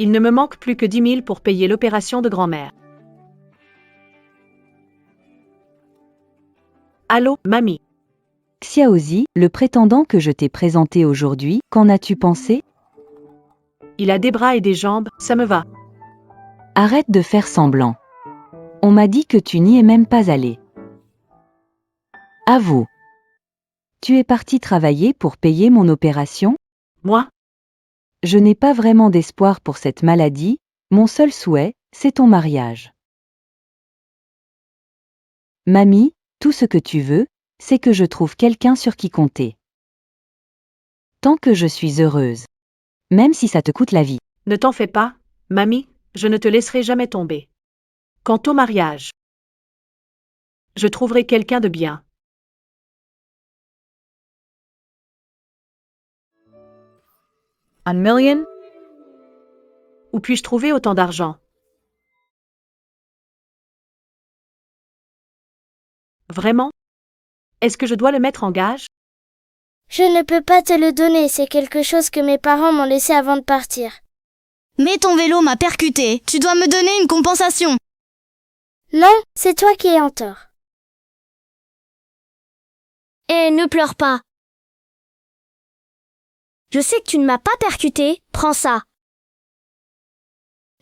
Il ne me manque plus que 10 000 pour payer l'opération de grand-mère. Allô, mamie. Xiaozi, le prétendant que je t'ai présenté aujourd'hui, qu'en as-tu pensé? Il a des bras et des jambes, ça me va. Arrête de faire semblant. On m'a dit que tu n'y es même pas allé. Avoue. Tu es parti travailler pour payer mon opération? Moi? Je n'ai pas vraiment d'espoir pour cette maladie, mon seul souhait, c'est ton mariage. Mamie, tout ce que tu veux, c'est que je trouve quelqu'un sur qui compter. Tant que je suis heureuse. Même si ça te coûte la vie. Ne t'en fais pas, mamie, je ne te laisserai jamais tomber. Quant au mariage, je trouverai quelqu'un de bien. Un million? Où puis-je trouver autant d'argent? Vraiment? Est-ce que je dois le mettre en gage? Je ne peux pas te le donner, c'est quelque chose que mes parents m'ont laissé avant de partir. Mais ton vélo m'a percuté, tu dois me donner une compensation. Non, c'est toi qui es en tort. Eh, ne pleure pas. Je sais que tu ne m'as pas percuté, prends ça.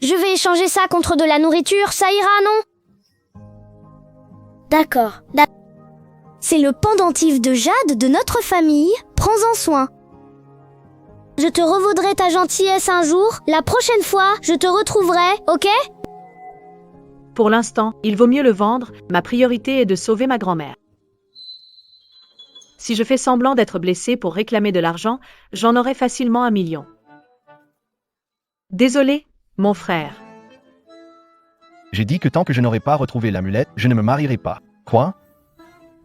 Je vais échanger ça contre de la nourriture, ça ira, non? D'accord. C'est le pendentif de Jade de notre famille, prends-en soin. Je te revaudrai ta gentillesse un jour, la prochaine fois, je te retrouverai, ok? Pour l'instant, il vaut mieux le vendre, ma priorité est de sauver ma grand-mère. Si je fais semblant d'être blessée pour réclamer de l'argent, j'en aurai facilement 1 million. Désolé, mon frère. J'ai dit que tant que je n'aurai pas retrouvé l'amulette, je ne me marierai pas. Quoi?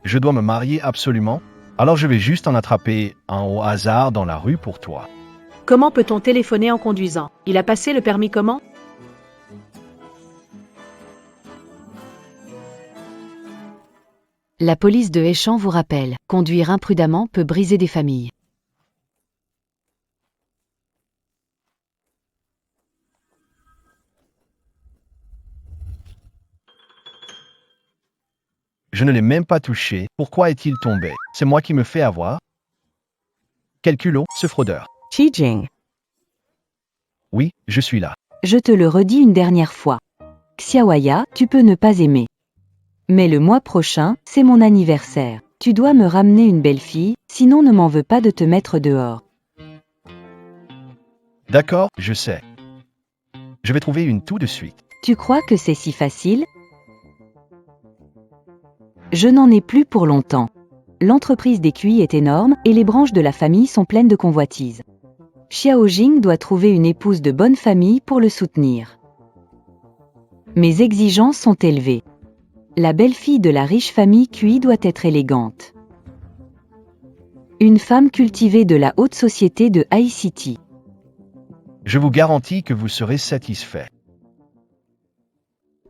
Je dois me marier absolument? Alors je vais juste en attraper un au hasard dans la rue pour toi. Comment peut-on téléphoner en conduisant? Il a passé le permis comment? La police de Échamps vous rappelle, conduire imprudemment peut briser des familles. Je ne l'ai même pas touché. Pourquoi est-il tombé? C'est moi qui me fais avoir? Quel culot, ce fraudeur. Xi Jing. Oui, je suis là. Je te le redis une dernière fois. Xiaoya, tu peux ne pas aimer. Mais le mois prochain, c'est mon anniversaire. Tu dois me ramener une belle fille, sinon ne m'en veux pas de te mettre dehors. D'accord, je sais. Je vais trouver une tout de suite. Tu crois que c'est si facile? Je n'en ai plus pour longtemps. L'entreprise des QI est énorme et les branches de la famille sont pleines de convoitises. Xiao Jing doit trouver une épouse de bonne famille pour le soutenir. Mes exigences sont élevées. La belle-fille de la riche famille QI doit être élégante. Une femme cultivée de la haute société de High City. Je vous garantis que vous serez satisfait.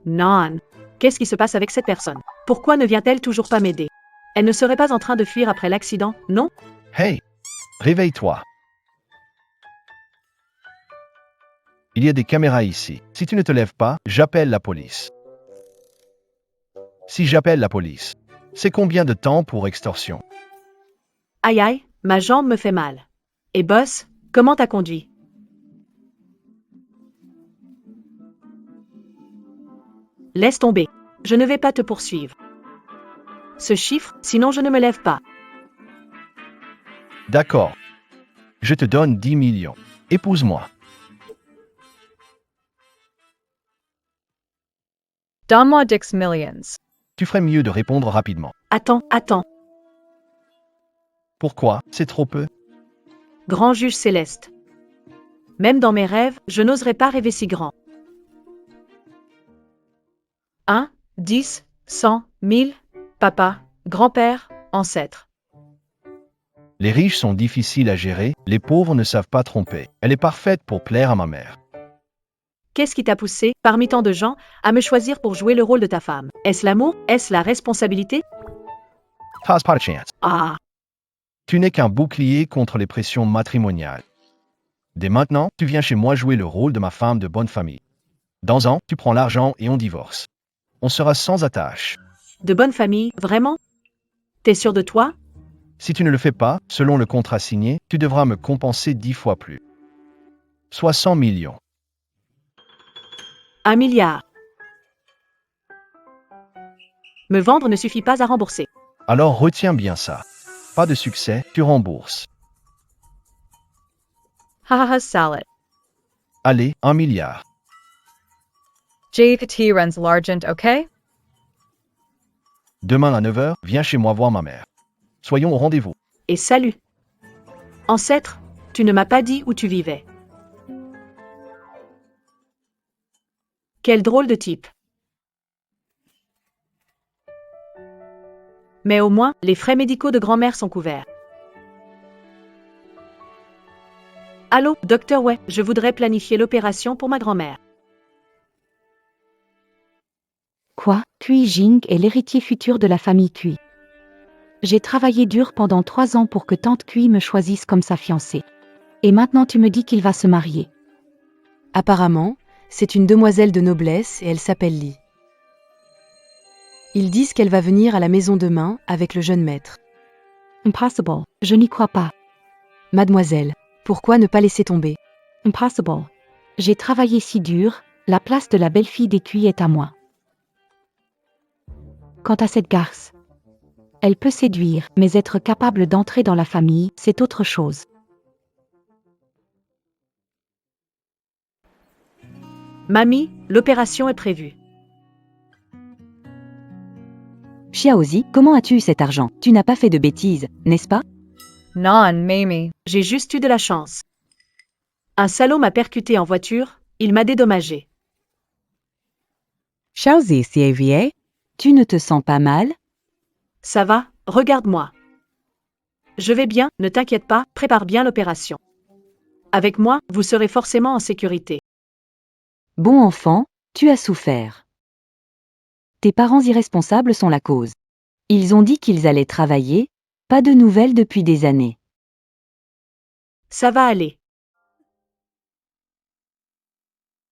Non. Qu'est-ce qui se passe avec cette personne? Pourquoi ne vient-elle toujours pas m'aider? Elle ne serait pas en train de fuir après l'accident, non? Hey! Réveille-toi. Il y a des caméras ici. Si tu ne te lèves pas, j'appelle la police. Si j'appelle la police, c'est combien de temps pour extorsion? Aïe aïe, ma jambe me fait mal. Et boss, comment t'as conduit? Laisse tomber. Je ne vais pas te poursuivre. Ce chiffre, sinon je ne me lève pas. D'accord. Je te donne 10 millions. Épouse-moi. Donne-moi 10 millions. Tu ferais mieux de répondre rapidement. Attends. Pourquoi? C'est trop peu? Grand juge céleste. Même dans mes rêves, je n'oserais pas rêver si grand. 1, 10, 100, 1000, papa, grand-père, ancêtre. Les riches sont difficiles à gérer, les pauvres ne savent pas tromper. Elle est parfaite pour plaire à ma mère. Qu'est-ce qui t'a poussé, parmi tant de gens, à me choisir pour jouer le rôle de ta femme? Est-ce l'amour? Est-ce la responsabilité? T'as pas de chance. Ah, Tu n'es qu'un bouclier contre les pressions matrimoniales. Dès maintenant, tu viens chez moi jouer le rôle de ma femme de bonne famille. Dans un an, tu prends l'argent et on divorce. On sera sans attache. De bonne famille, vraiment? T'es sûr de toi? Si tu ne le fais pas, selon le contrat signé, tu devras me compenser 10 fois plus. Soit 100 millions. 1 milliard. Me vendre ne suffit pas à rembourser. Alors retiens bien ça. Pas de succès, tu rembourses. Haha salad. Allez, 1 milliard. JPT runs l'argent, okay? Demain à 9 h, viens chez moi voir ma mère. Soyons au rendez-vous. Et salut. Ancêtre, tu ne m'as pas dit où tu vivais. Quel drôle de type. Mais au moins, les frais médicaux de grand-mère sont couverts. Allô, docteur Wei, je voudrais planifier l'opération pour ma grand-mère. Quoi? Kui Jing est l'héritier futur de la famille Kui. J'ai travaillé dur pendant 3 ans pour que tante Kui me choisisse comme sa fiancée. Et maintenant tu me dis qu'il va se marier. Apparemment, c'est une demoiselle de noblesse et elle s'appelle Li. Ils disent qu'elle va venir à la maison demain avec le jeune maître. Impossible, je n'y crois pas. Mademoiselle, pourquoi ne pas laisser tomber? Impossible. J'ai travaillé si dur, la place de la belle-fille des Kui est à moi. Quant à cette garce, elle peut séduire, mais être capable d'entrer dans la famille, c'est autre chose. Mamie, l'opération est prévue. Xiaozi, comment as-tu eu cet argent? Tu n'as pas fait de bêtises, n'est-ce pas? Non, Mamie. J'ai juste eu de la chance. Un salaud m'a percuté en voiture, il m'a dédommagé. Xiaozi, Xavier, tu ne te sens pas mal? Ça va, regarde-moi. Je vais bien, ne t'inquiète pas, prépare bien l'opération. Avec moi, vous serez forcément en sécurité. Bon enfant, tu as souffert. Tes parents irresponsables sont la cause. Ils ont dit qu'ils allaient travailler, pas de nouvelles depuis des années. Ça va aller.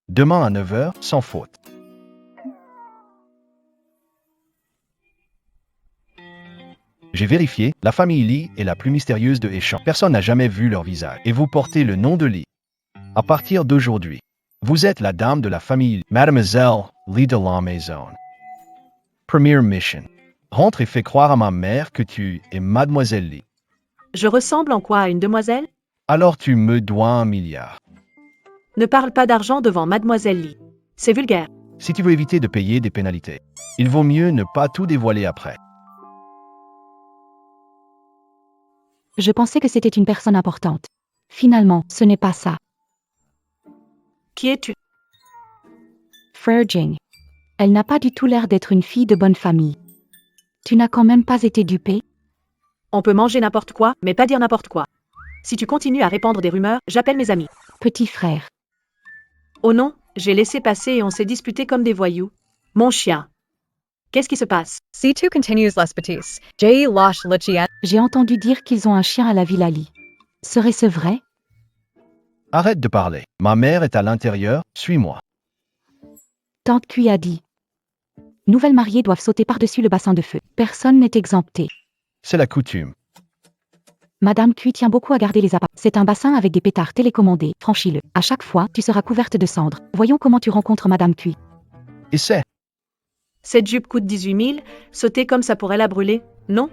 Demain à 9 h, sans faute. J'ai vérifié, la famille Li est la plus mystérieuse de Échamps. Personne n'a jamais vu leur visage. Et vous portez le nom de Li. À partir d'aujourd'hui, vous êtes la dame de la famille Li, Mademoiselle Li de la Maison. Première mission. Rentre et fais croire à ma mère que tu es Mademoiselle Li. Je ressemble en quoi à une demoiselle? Alors tu me dois 1 milliard. Ne parle pas d'argent devant Mademoiselle Li. C'est vulgaire. Si tu veux éviter de payer des pénalités, il vaut mieux ne pas tout dévoiler après. Je pensais que c'était une personne importante. Finalement, ce n'est pas ça. Qui es-tu? Frère Jing. Elle n'a pas du tout l'air d'être une fille de bonne famille. Tu n'as quand même pas été dupé? On peut manger n'importe quoi, mais pas dire n'importe quoi. Si tu continues à répandre des rumeurs, j'appelle mes amis. Petit frère. Oh non, j'ai laissé passer et on s'est disputé comme des voyous. Mon chien. Qu'est-ce qui se passe? C2 continues les bêtises. J losh lichian. J'ai entendu dire qu'ils ont un chien à la Villa Li. Serait-ce vrai? Arrête de parler. Ma mère est à l'intérieur, suis-moi. Tante Kui a dit. Nouvelles mariées doivent sauter par-dessus le bassin de feu. Personne n'est exempté. C'est la coutume. Madame Kui tient beaucoup à garder les appâts. C'est un bassin avec des pétards télécommandés. Franchis-le. À chaque fois, tu seras couverte de cendres. Voyons comment tu rencontres Madame Kui. Et c'est. Cette jupe coûte 18 000, sauter comme ça pourrait la brûler, non?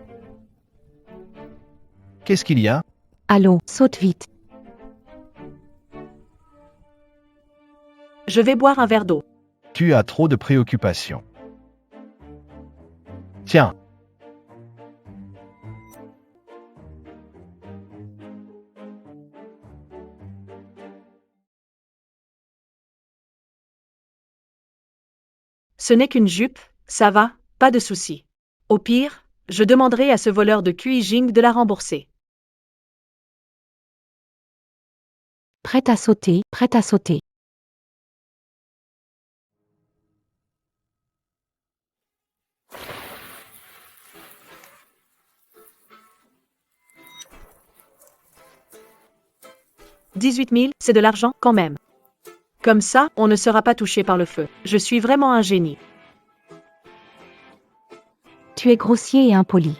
Qu'est-ce qu'il y a? Allons, saute vite. Je vais boire un verre d'eau. Tu as trop de préoccupations. Tiens. Ce n'est qu'une jupe, ça va, pas de souci. Au pire, je demanderai à ce voleur de Kui Jing de la rembourser. Prête à sauter, prête à sauter. 18 000, c'est de l'argent quand même. Comme ça, on ne sera pas touché par le feu. Je suis vraiment un génie. Tu es grossier et impoli.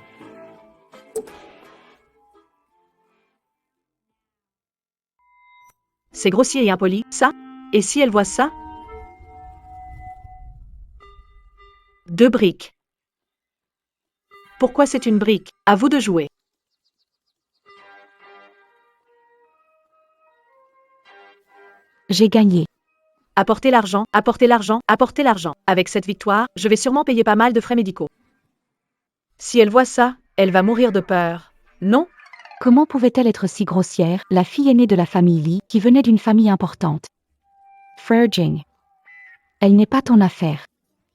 C'est grossier et impoli, ça? Et si elle voit ça? 2 briques. Pourquoi c'est une brique? À vous de jouer. J'ai gagné. Apportez l'argent, apportez l'argent, apportez l'argent. Avec cette victoire, je vais sûrement payer pas mal de frais médicaux. Si elle voit ça, elle va mourir de peur. Non? Comment pouvait-elle être si grossière, la fille aînée de la famille Lee, qui venait d'une famille importante? Frère Jing. Elle n'est pas ton affaire.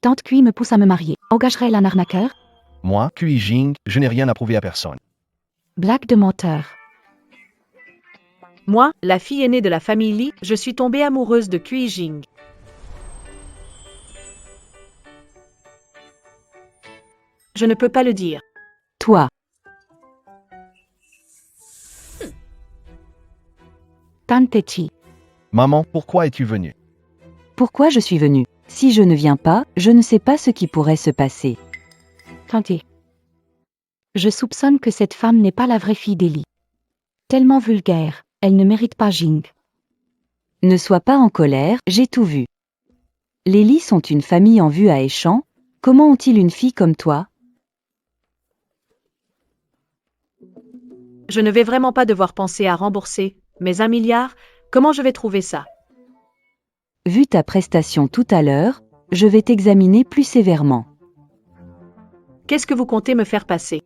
Tante Kui me pousse à me marier. Engagerait-elle un arnaqueur? Moi, Kui Jing, je n'ai rien à prouver à personne. Blague de menteur. Moi, la fille aînée de la famille Lee, je suis tombée amoureuse de Kui Jing. Je ne peux pas le dire. Toi. Tante Chi. Maman, pourquoi es-tu venue? Pourquoi je suis venue? Si je ne viens pas, je ne sais pas ce qui pourrait se passer. Tante. Je soupçonne que cette femme n'est pas la vraie fille d'Eli. Tellement vulgaire, elle ne mérite pas Jing. Ne sois pas en colère, j'ai tout vu. Les Lee sont une famille en vue à Échamps. Comment ont-ils une fille comme toi? Je ne vais vraiment pas devoir penser à rembourser, mais 1 milliard, comment je vais trouver ça? Vu ta prestation tout à l'heure, je vais t'examiner plus sévèrement. Qu'est-ce que vous comptez me faire passer?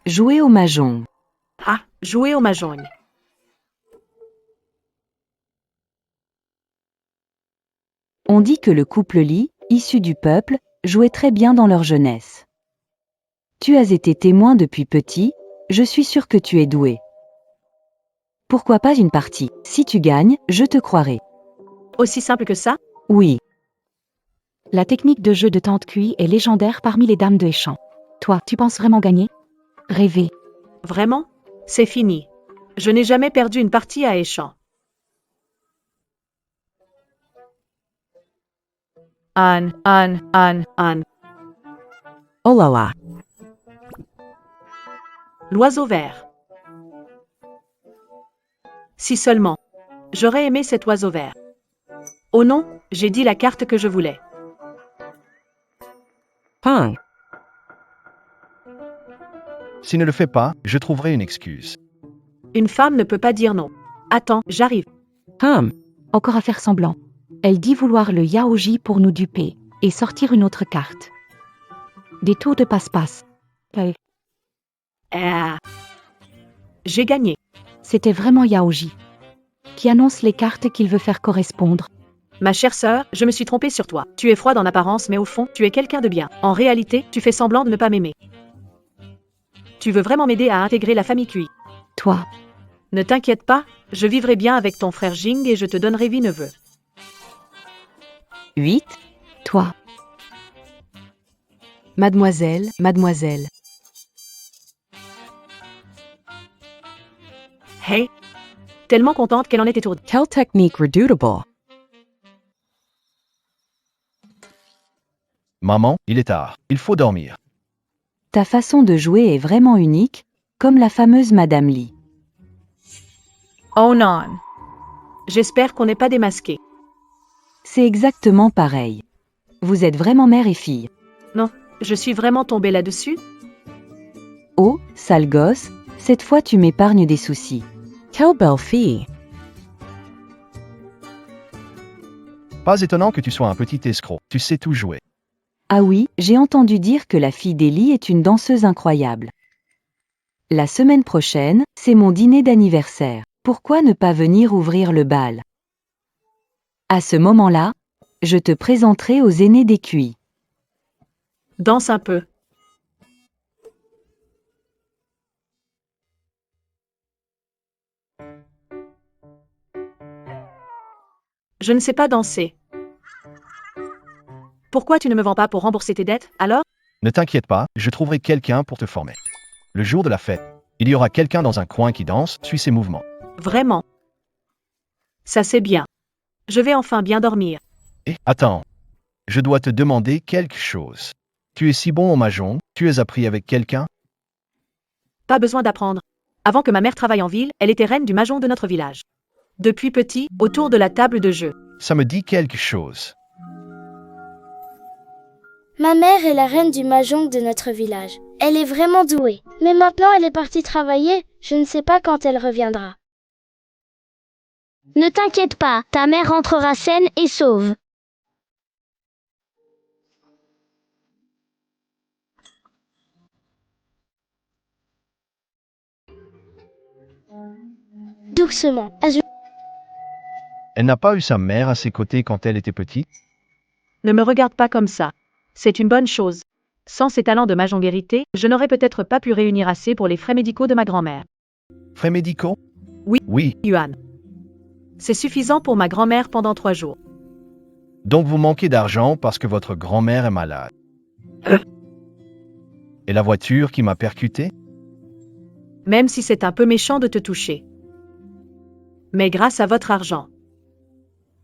Jouer au mahjong. Ah, jouer au mahjong. On dit que le couple Lee, issu du peuple, jouait très bien dans leur jeunesse. Tu as été témoin depuis petit, je suis sûr que tu es doué. Pourquoi pas une partie? Si tu gagnes, je te croirai. Aussi simple que ça? Oui. La technique de jeu de Tante Kui est légendaire parmi les dames de Échamps. Toi, tu penses vraiment gagner? Rêver. Vraiment? C'est fini. Je n'ai jamais perdu une partie à Échamps. An. Anne. Oh là là. L'oiseau vert. Si seulement. J'aurais aimé cet oiseau vert. Oh non, j'ai dit la carte que je voulais. Pang. S'il ne le fait pas, je trouverai une excuse. Une femme ne peut pas dire non. Attends, j'arrive. Encore à faire semblant. Elle dit vouloir le yaoji pour nous duper et sortir une autre carte. Des tours de passe-passe. Ah. J'ai gagné. C'était vraiment Yaoji, qui annonce les cartes qu'il veut faire correspondre. Ma chère sœur, je me suis trompée sur toi. Tu es froide en apparence, mais au fond, tu es quelqu'un de bien. En réalité, tu fais semblant de ne pas m'aimer. Tu veux vraiment m'aider à intégrer la famille Kui. Toi, Ne t'inquiète pas, je vivrai bien avec ton frère Jing et je te donnerai 8 neveux. 8. Toi. Mademoiselle. Hey! Tellement contente qu'elle en est étourdie. Quelle technique redoutable. Maman, il est tard. Il faut dormir. Ta façon de jouer est vraiment unique, comme la fameuse Madame Lee. Oh non. J'espère qu'on n'est pas démasqué. C'est exactement pareil. Vous êtes vraiment mère et fille. Non, je suis vraiment tombée là-dessus? Oh, sale gosse, cette fois tu m'épargnes des soucis. Quelle belle fille. Pas étonnant que tu sois un petit escroc. Tu sais tout jouer. Ah oui, j'ai entendu dire que la fille d'Eli est une danseuse incroyable. La semaine prochaine, c'est mon dîner d'anniversaire. Pourquoi ne pas venir ouvrir le bal? À ce moment-là, je te présenterai aux aînés des Kui. Danse un peu. Je ne sais pas danser. Pourquoi tu ne me vends pas pour rembourser tes dettes, alors? Ne t'inquiète pas, je trouverai quelqu'un pour te former. Le jour de la fête, il y aura quelqu'un dans un coin qui danse, suis ses mouvements. Vraiment? Ça c'est bien. Je vais enfin bien dormir. Et attends, je dois te demander quelque chose. Tu es si bon au mahjong, tu as appris avec quelqu'un? Pas besoin d'apprendre. Avant que ma mère travaille en ville, elle était reine du mahjong de notre village. Depuis petit, autour de la table de jeu. Ça me dit quelque chose. Ma mère est la reine du mahjong de notre village. Elle est vraiment douée. Mais maintenant elle est partie travailler, je ne sais pas quand elle reviendra. Ne t'inquiète pas, ta mère rentrera saine et sauve. Doucement. Elle n'a pas eu sa mère à ses côtés quand elle était petite? Ne me regarde pas comme ça. C'est une bonne chose. Sans ses talents de mahjong hérités, je n'aurais peut-être pas pu réunir assez pour les frais médicaux de ma grand-mère. Frais médicaux? Oui. Oui. Yuan. C'est suffisant pour ma grand-mère pendant 3 jours. Donc vous manquez d'argent parce que votre grand-mère est malade. Et la voiture qui m'a percuté? Même si c'est un peu méchant de te toucher. Mais grâce à votre argent,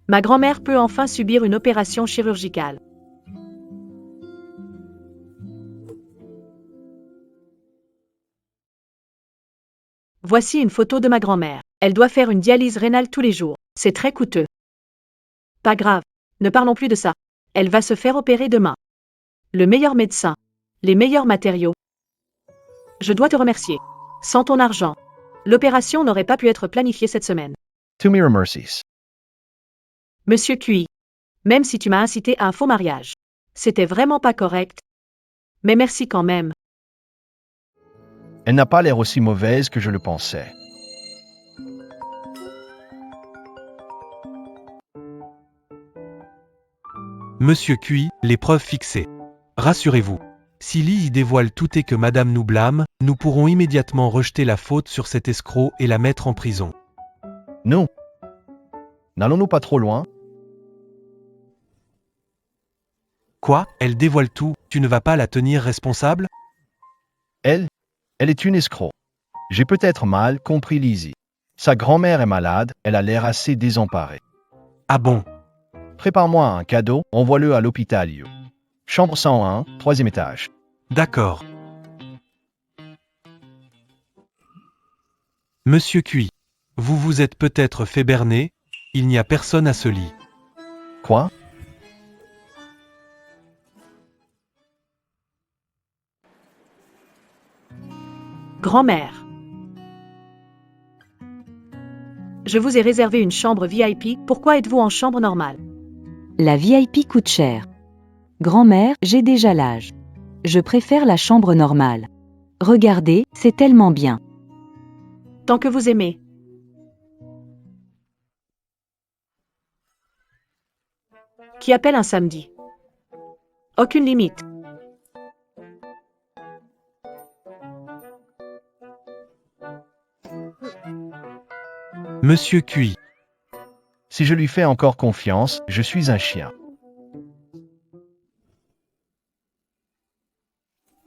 ma grand-mère peut enfin subir une opération chirurgicale. Voici une photo de ma grand-mère. Elle doit faire une dialyse rénale tous les jours. C'est très coûteux. Pas grave, ne parlons plus de ça. Elle va se faire opérer demain. Le meilleur médecin, les meilleurs matériaux. Je dois te remercier. Sans ton argent, l'opération n'aurait pas pu être planifiée cette semaine. To me mercies. Monsieur Cui, même si tu m'as incité à un faux mariage, c'était vraiment pas correct. Mais merci quand même. Elle n'a pas l'air aussi mauvaise que je le pensais. Monsieur Cui, l'épreuve fixée. Rassurez-vous. Si Li y dévoile tout et que Madame nous blâme, nous pourrons immédiatement rejeter la faute sur cet escroc et la mettre en prison. Non. N'allons-nous pas trop loin? Quoi? Elle dévoile tout, tu ne vas pas la tenir responsable? Elle est une escroc. J'ai peut-être mal compris Lizzie. Sa grand-mère est malade, elle a l'air assez désemparée. Ah bon? Prépare-moi un cadeau, envoie-le à l'hôpital. Chambre 101, 3e étage. D'accord. Monsieur Cui, vous vous êtes peut-être fait berner, il n'y a personne à ce lit. Quoi? Grand-mère. Je vous ai réservé une chambre VIP, pourquoi êtes-vous en chambre normale? La VIP coûte cher. Grand-mère, j'ai déjà l'âge. Je préfère la chambre normale. Regardez, c'est tellement bien. Tant que vous aimez. Qui appelle un samedi? Aucune limite. Monsieur Cui, Si je lui fais encore confiance, je suis un chien.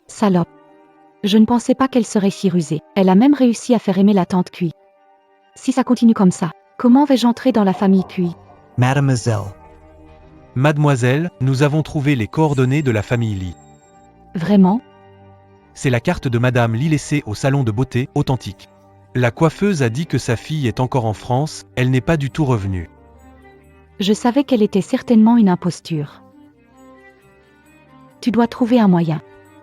Salope. Je ne pensais pas qu'elle serait si rusée. Elle a même réussi à faire aimer la tante Cui. Si ça continue comme ça, comment vais-je entrer dans la famille Cui? Mademoiselle. Mademoiselle, nous avons trouvé les coordonnées de la famille Li. Vraiment? C'est la carte de Madame Li laissée au salon de beauté, authentique. La coiffeuse a dit que sa fille est encore en France, elle n'est pas du tout revenue. Je savais qu'elle était certainement une imposture. Tu dois trouver un moyen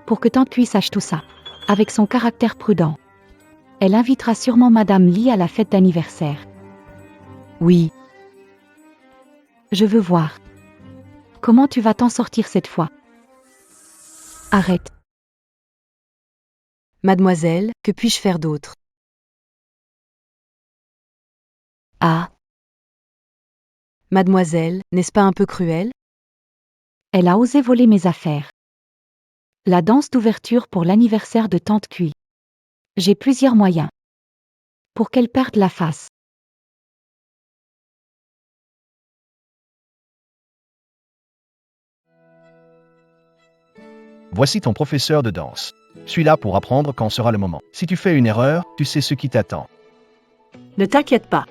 pour que tante Cui sache tout ça. Avec son caractère prudent, elle invitera sûrement Madame Li à la fête d'anniversaire. Oui, Je veux voir. Comment tu vas t'en sortir cette fois? Arrête. mademoiselle, que puis-je faire d'autre? Ah. Mademoiselle, n'est-ce pas un peu cruel? Elle a osé voler mes affaires. La danse d'ouverture pour l'anniversaire de tante Cui. J'ai plusieurs moyens. Pour qu'elle perde la face. Voici ton professeur de danse. Suis là pour apprendre quand sera le moment. Si tu fais une erreur, tu sais ce qui t'attend. Ne t'inquiète pas.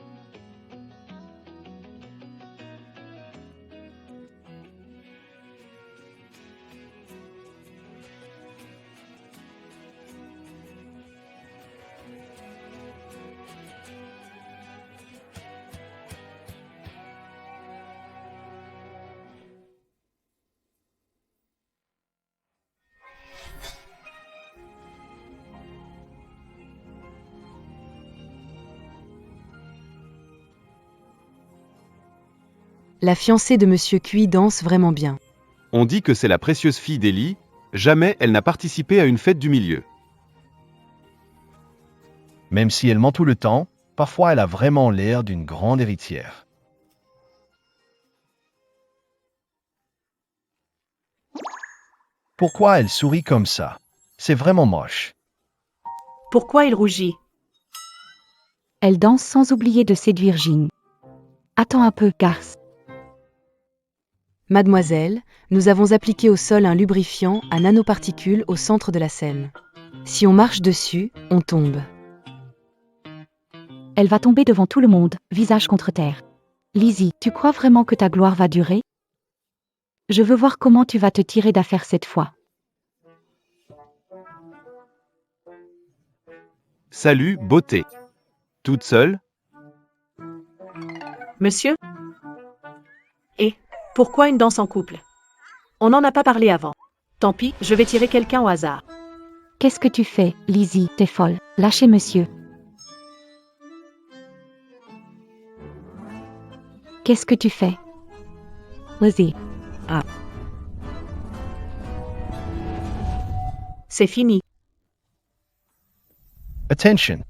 La fiancée de Monsieur Cui danse vraiment bien. On dit que c'est la précieuse fille d'Élie, jamais elle n'a participé à une fête du milieu. Même si elle ment tout le temps, parfois elle a vraiment l'air d'une grande héritière. Pourquoi elle sourit comme ça? C'est vraiment moche. Pourquoi il rougit? Elle danse sans oublier de séduire Jing. Attends un peu, garce. Mademoiselle, nous avons appliqué au sol un lubrifiant à nanoparticules au centre de la scène. Si on marche dessus, on tombe. Elle va tomber devant tout le monde, visage contre terre. Lizzie, tu crois vraiment que ta gloire va durer? Je veux voir comment tu vas te tirer d'affaire cette fois. Salut, beauté. Toute seule? Monsieur? Et pourquoi une danse en couple? On n'en a pas parlé avant. Tant pis, je vais tirer quelqu'un au hasard. Qu'est-ce que tu fais, Lizzie? T'es folle. Lâchez monsieur. Qu'est-ce que tu fais? Lizzie. C'est fini. Attention.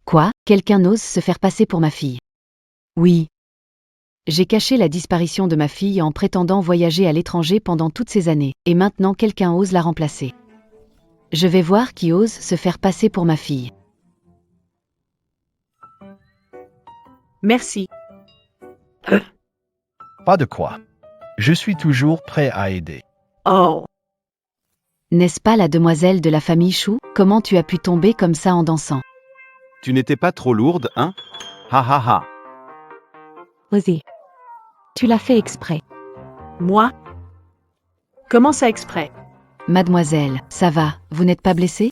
Quoi? Quelqu'un ose se faire passer pour ma fille? Oui. J'ai caché la disparition de ma fille en prétendant voyager à l'étranger pendant toutes ces années, et maintenant quelqu'un ose la remplacer. Je vais voir qui ose se faire passer pour ma fille. Merci. Pas de quoi. Je suis toujours prêt à aider. Oh. N'est-ce pas la demoiselle de la famille Chou? Comment tu as pu tomber comme ça en dansant? Tu n'étais pas trop lourde, hein? Ha ha ha. Lizzie. Tu l'as fait exprès. Moi? Comment ça exprès? Mademoiselle, ça va, vous n'êtes pas blessée?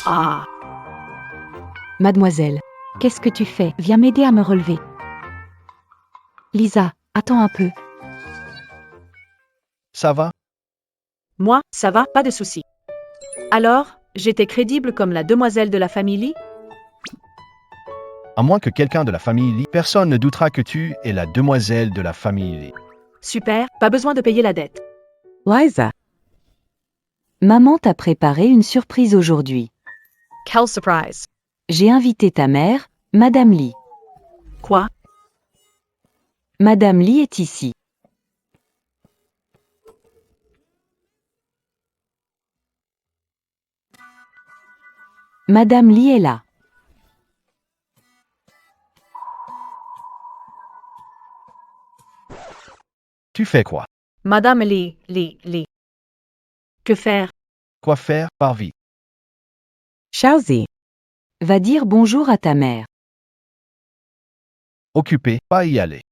Ah. Mademoiselle, Qu'est-ce que tu fais? Viens m'aider à me relever. Lisa, attends un peu. Ça va? Moi, ça va, pas de souci. Alors, j'étais crédible comme la demoiselle de la famille Lee? À moins que quelqu'un de la famille Lee, personne ne doutera que tu es la demoiselle de la famille Lee. Super, pas besoin de payer la dette. Liza. maman t'a préparé une surprise aujourd'hui. Quelle surprise. J'ai invité ta mère, Madame Lee. Quoi? Madame Lee est ici. Madame Lee est là. Tu fais quoi? Madame Lee. Que faire? Quoi faire, par vie? Xiaozi. Va dire bonjour à ta mère. Occupé, pas y aller.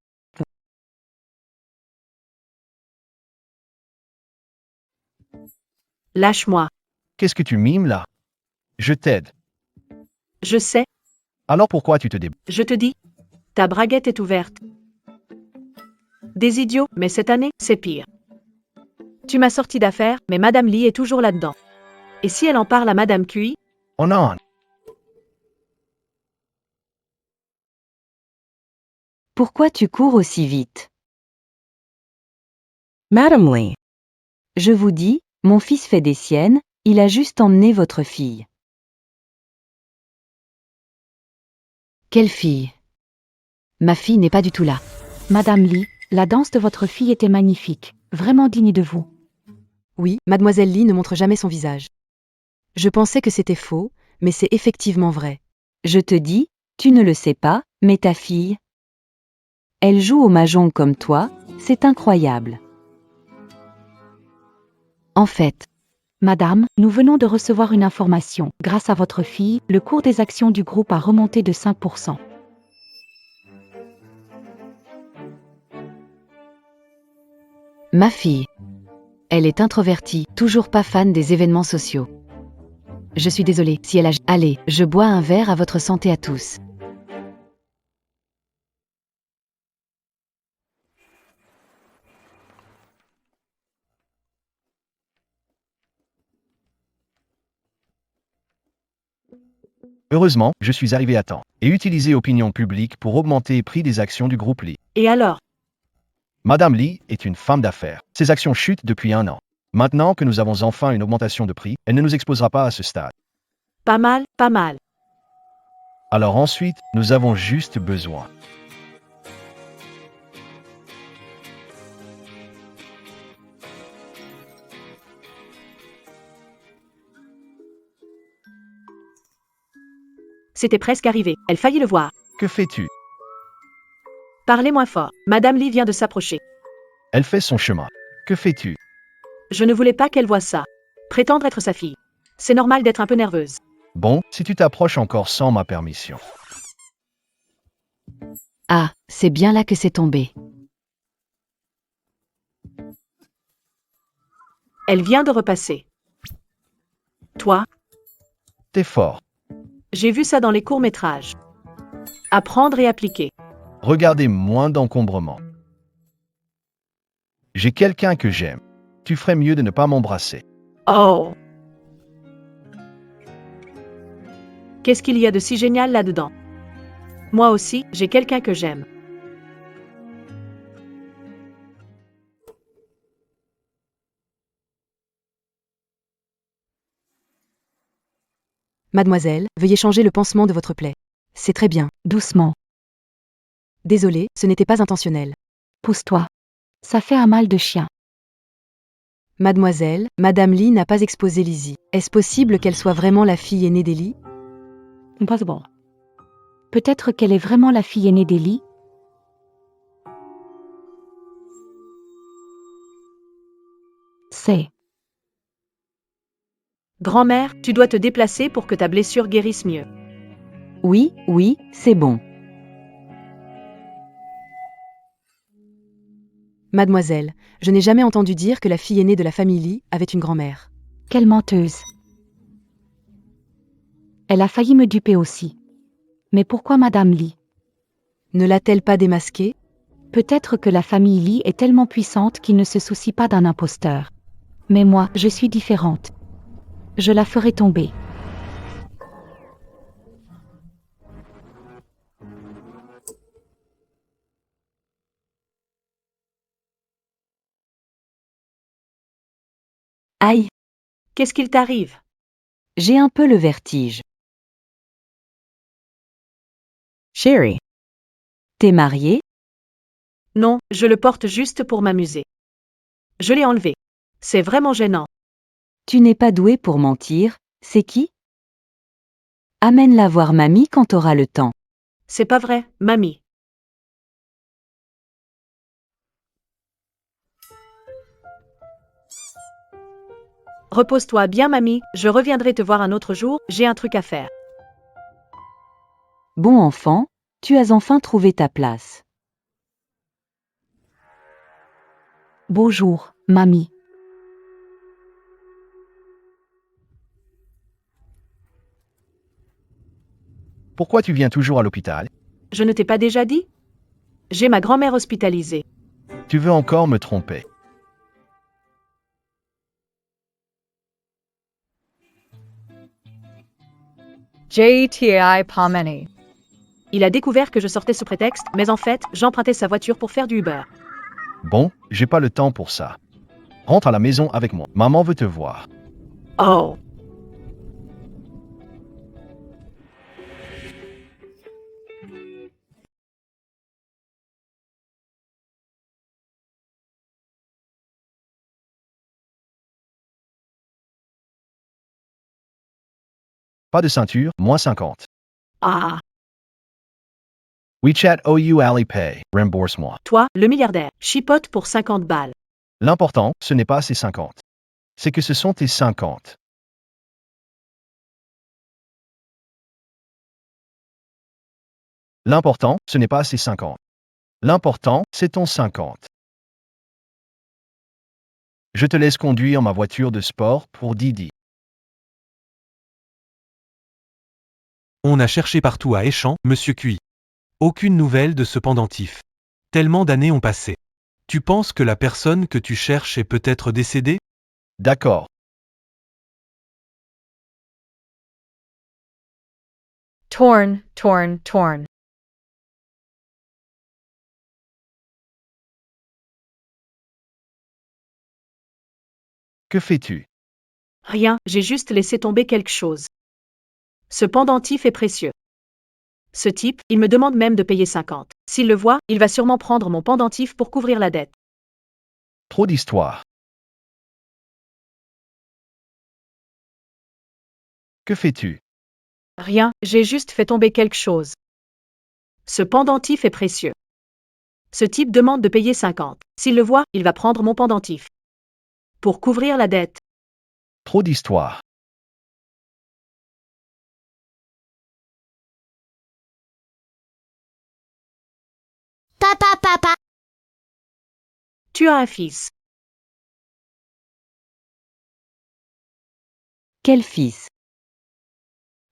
Lâche-moi. Qu'est-ce que tu mimes là? Je t'aide. Je sais, Alors pourquoi tu te débrouilles? je te dis. Ta braguette est ouverte. Des idiots, mais cette année, c'est pire. Tu m'as sorti d'affaire, mais Madame Lee est toujours là-dedans. Et si elle en parle à Madame Cui? Oh non! Pourquoi tu cours aussi vite? Madame Lee. Je vous dis, mon fils fait des siennes, il a juste emmené votre fille. Quelle fille? Ma fille n'est pas du tout là. Madame Lee, la danse de votre fille était magnifique, vraiment digne de vous. Oui, Mademoiselle Lee ne montre jamais son visage. Je pensais que c'était faux, mais c'est effectivement vrai. Je te dis, tu ne le sais pas, mais ta fille... Elle joue au mahjong comme toi, c'est incroyable. En fait, Madame, nous venons de recevoir une information. Grâce à votre fille, le cours des actions du groupe a remonté de 5%. ma fille... Elle est introvertie, toujours pas fan des événements sociaux. Je suis désolée si elle a... Allez, je bois un verre à votre santé à tous. Heureusement, je suis arrivé à temps et utilisé opinion publique pour augmenter le prix des actions du groupe Lee. Et alors? Madame Lee est une femme d'affaires. Ses actions chutent depuis 1 an. Maintenant que nous avons enfin une augmentation de prix, elle ne nous exposera pas à ce stade. Pas mal, pas mal. Alors ensuite, nous avons juste besoin. C'était presque arrivé. Elle faillit le voir. Que fais-tu? Parlez moins fort. Madame Lee vient de s'approcher. Elle fait son chemin. Que fais-tu? Je ne voulais pas qu'elle voie ça. Prétendre être sa fille. C'est normal d'être un peu nerveuse. Bon, si tu t'approches encore sans ma permission. Ah, c'est bien là que c'est tombé. Elle vient de repasser. Toi, T'es fort. j'ai vu ça dans les courts-métrages. Apprendre et appliquer. Regardez moins d'encombrement. J'ai quelqu'un que j'aime. Tu ferais mieux de ne pas m'embrasser. Oh! Qu'est-ce qu'il y a de si génial là-dedans? Moi aussi, j'ai quelqu'un que j'aime. Mademoiselle, veuillez changer le pansement de votre plaie. C'est très bien. Doucement. Désolée, ce n'était pas intentionnel. Pousse-toi. Ça fait un mal de chien. Mademoiselle, Madame Lee n'a pas exposé Lizzie. Est-ce possible qu'elle soit vraiment la fille aînée d'Ellie? Impossible. Peut-être qu'elle est vraiment la fille aînée d'Ellie. C'est. Grand-mère, tu dois te déplacer pour que ta blessure guérisse mieux. Oui, oui, c'est bon. Mademoiselle, je n'ai jamais entendu dire que la fille aînée de la famille Lee avait une grand-mère. Quelle menteuse. Elle a failli me duper aussi. Mais pourquoi Madame Lee? Ne l'a-t-elle pas démasquée? Peut-être que la famille Lee est tellement puissante qu'il ne se soucie pas d'un imposteur. Mais moi, je suis différente. Je la ferai tomber. Aïe, Qu'est-ce qu'il t'arrive? j'ai un peu le vertige. Sherry. T'es mariée? Non, je le porte juste pour m'amuser. Je l'ai enlevé. C'est vraiment gênant. Tu n'es pas douée pour mentir, c'est qui? Amène-la voir mamie quand t'auras le temps. C'est pas vrai, mamie. Repose-toi bien, mamie, je reviendrai te voir un autre jour, j'ai un truc à faire. Bon enfant, tu as enfin trouvé ta place. Bonjour, mamie. Pourquoi tu viens toujours à l'hôpital? Je ne t'ai pas déjà dit? J'ai ma grand-mère hospitalisée. Tu veux encore me tromper? JTI Palmeni. Il a découvert que je sortais sous prétexte, mais en fait, j'empruntais sa voiture pour faire du Uber. Bon, j'ai pas le temps pour ça. Rentre à la maison avec moi. Maman veut te voir. Oh! Pas de ceinture, moins 50. Ah! WeChat OU Alipay, rembourse-moi. Toi, le milliardaire, chipote pour 50 balles. L'important, ce n'est pas ces 50. C'est que ce sont tes 50. L'important, ce n'est pas ces 50. L'important, c'est ton 50. Je te laisse conduire ma voiture de sport pour Didi. On a cherché partout à Échamps, monsieur Cui. Aucune nouvelle de ce pendentif. Tellement d'années ont passé. Tu penses que la personne que tu cherches est peut-être décédée? D'accord. Torn, torn, torn. Que fais-tu? Rien, j'ai juste laissé tomber quelque chose. Ce pendentif est précieux. Ce type, il me demande même de payer 50. S'il le voit, il va sûrement prendre mon pendentif pour couvrir la dette. Trop d'histoires. Que fais-tu? Rien, j'ai juste fait tomber quelque chose. Ce pendentif est précieux. Ce type demande de payer 50. S'il le voit, il va prendre mon pendentif. Pour couvrir la dette. Trop d'histoires. Papa. Tu as un fils. Quel fils?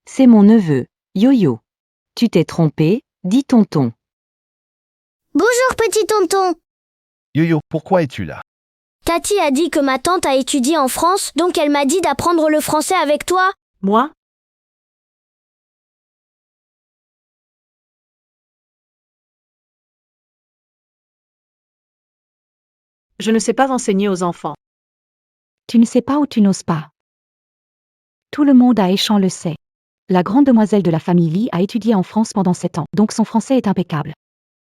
C'est mon neveu, Yo-Yo. Tu t'es trompé, dit tonton. Bonjour petit tonton. Yo-Yo, pourquoi es-tu là? Tati a dit que ma tante a étudié en France, donc elle m'a dit d'apprendre le français avec toi. Moi? Je ne sais pas enseigner aux enfants. Tu ne sais pas ou tu n'oses pas. Tout le monde à Échamps le sait. La grande demoiselle de la famille Lee a étudié en France pendant 7 ans, donc son français est impeccable.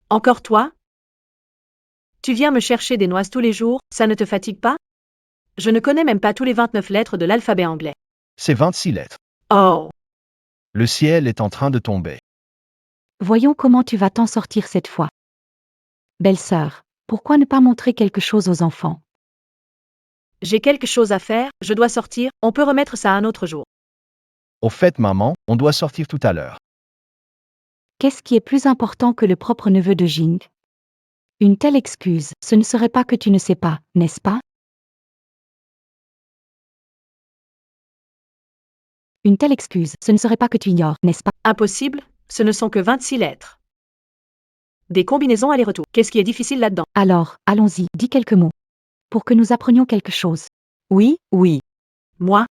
Encore toi? Tu viens me chercher des noises tous les jours, ça ne te fatigue pas? Je ne connais même pas tous les 29 lettres de l'alphabet anglais. C'est 26 lettres. Oh! Le ciel est en train de tomber. Voyons comment tu vas t'en sortir cette fois. Belle-sœur, pourquoi ne pas montrer quelque chose aux enfants? J'ai quelque chose à faire, je dois sortir, on peut remettre ça un autre jour. Au fait, maman, on doit sortir tout à l'heure. Qu'est-ce qui est plus important que le propre neveu de Jing? Une telle excuse, ce ne serait pas que tu ne sais pas, n'est-ce pas? Une telle excuse, ce ne serait pas que tu ignores, n'est-ce pas? Impossible, ce ne sont que 26 lettres. Des combinaisons aller-retour. Qu'est-ce qui est difficile là-dedans? Alors, allons-y, dis quelques mots. Pour que nous apprenions quelque chose. Oui, oui. Moi?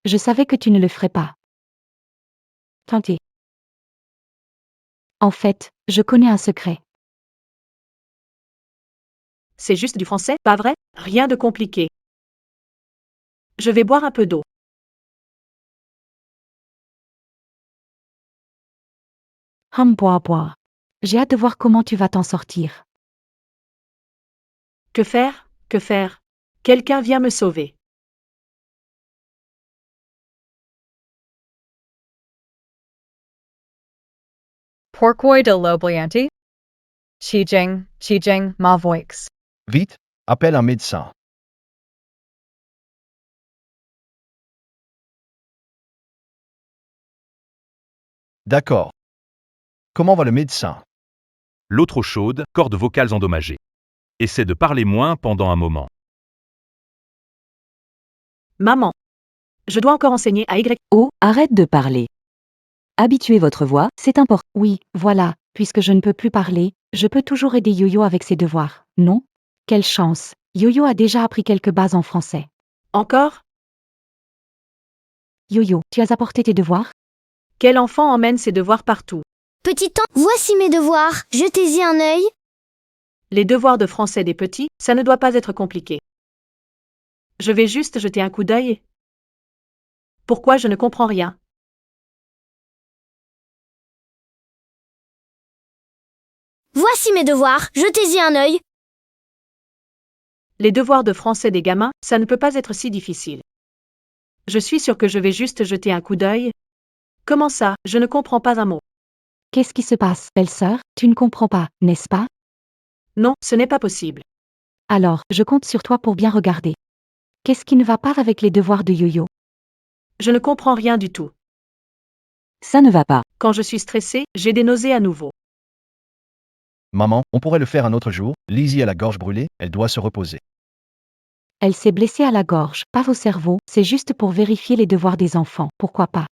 Je savais que tu ne le ferais pas. Tentez. En fait, je connais un secret. C'est juste du français, pas vrai? Rien de compliqué. Je vais boire un peu d'eau. Bois. J'ai hâte de voir comment tu vas t'en sortir. Que faire? Que faire? Quelqu'un vient me sauver. Porquoi de l'oblianti? Chijing, ma voix. Vite, appelle un médecin. D'accord. Comment va le médecin? L'eau trop chaude, cordes vocales endommagées. Essaie de parler moins pendant un moment. Maman. Je dois encore enseigner à Y. Oh, arrête de parler. Habituez votre voix, c'est important. Oui, voilà, puisque je ne peux plus parler, je peux toujours aider Yo-Yo avec ses devoirs, non? Quelle chance! Yo-Yo a déjà appris quelques bases en français. Encore? Yo-Yo, tu as apporté tes devoirs? Quel enfant emmène ses devoirs partout? Petit temps, voici mes devoirs, jetez-y un œil. Les devoirs de français des petits, ça ne doit pas être compliqué. Je vais juste jeter un coup d'œil. Pourquoi je ne comprends rien? Voici mes devoirs, jetez-y un œil. Les devoirs de français des gamins, ça ne peut pas être si difficile. Je suis sûre que je vais juste jeter un coup d'œil. Comment ça, je ne comprends pas un mot? Qu'est-ce qui se passe, belle-sœur? Tu ne comprends pas, n'est-ce pas? Non, ce n'est pas possible. Alors, je compte sur toi pour bien regarder. Qu'est-ce qui ne va pas avec les devoirs de Yo-Yo? Je ne comprends rien du tout. Ça ne va pas. Quand je suis stressée, j'ai des nausées à nouveau. Maman, on pourrait le faire un autre jour. Lizzie a la gorge brûlée, elle doit se reposer. Elle s'est blessée à la gorge, pas au cerveau, c'est juste pour vérifier les devoirs des enfants, pourquoi pas.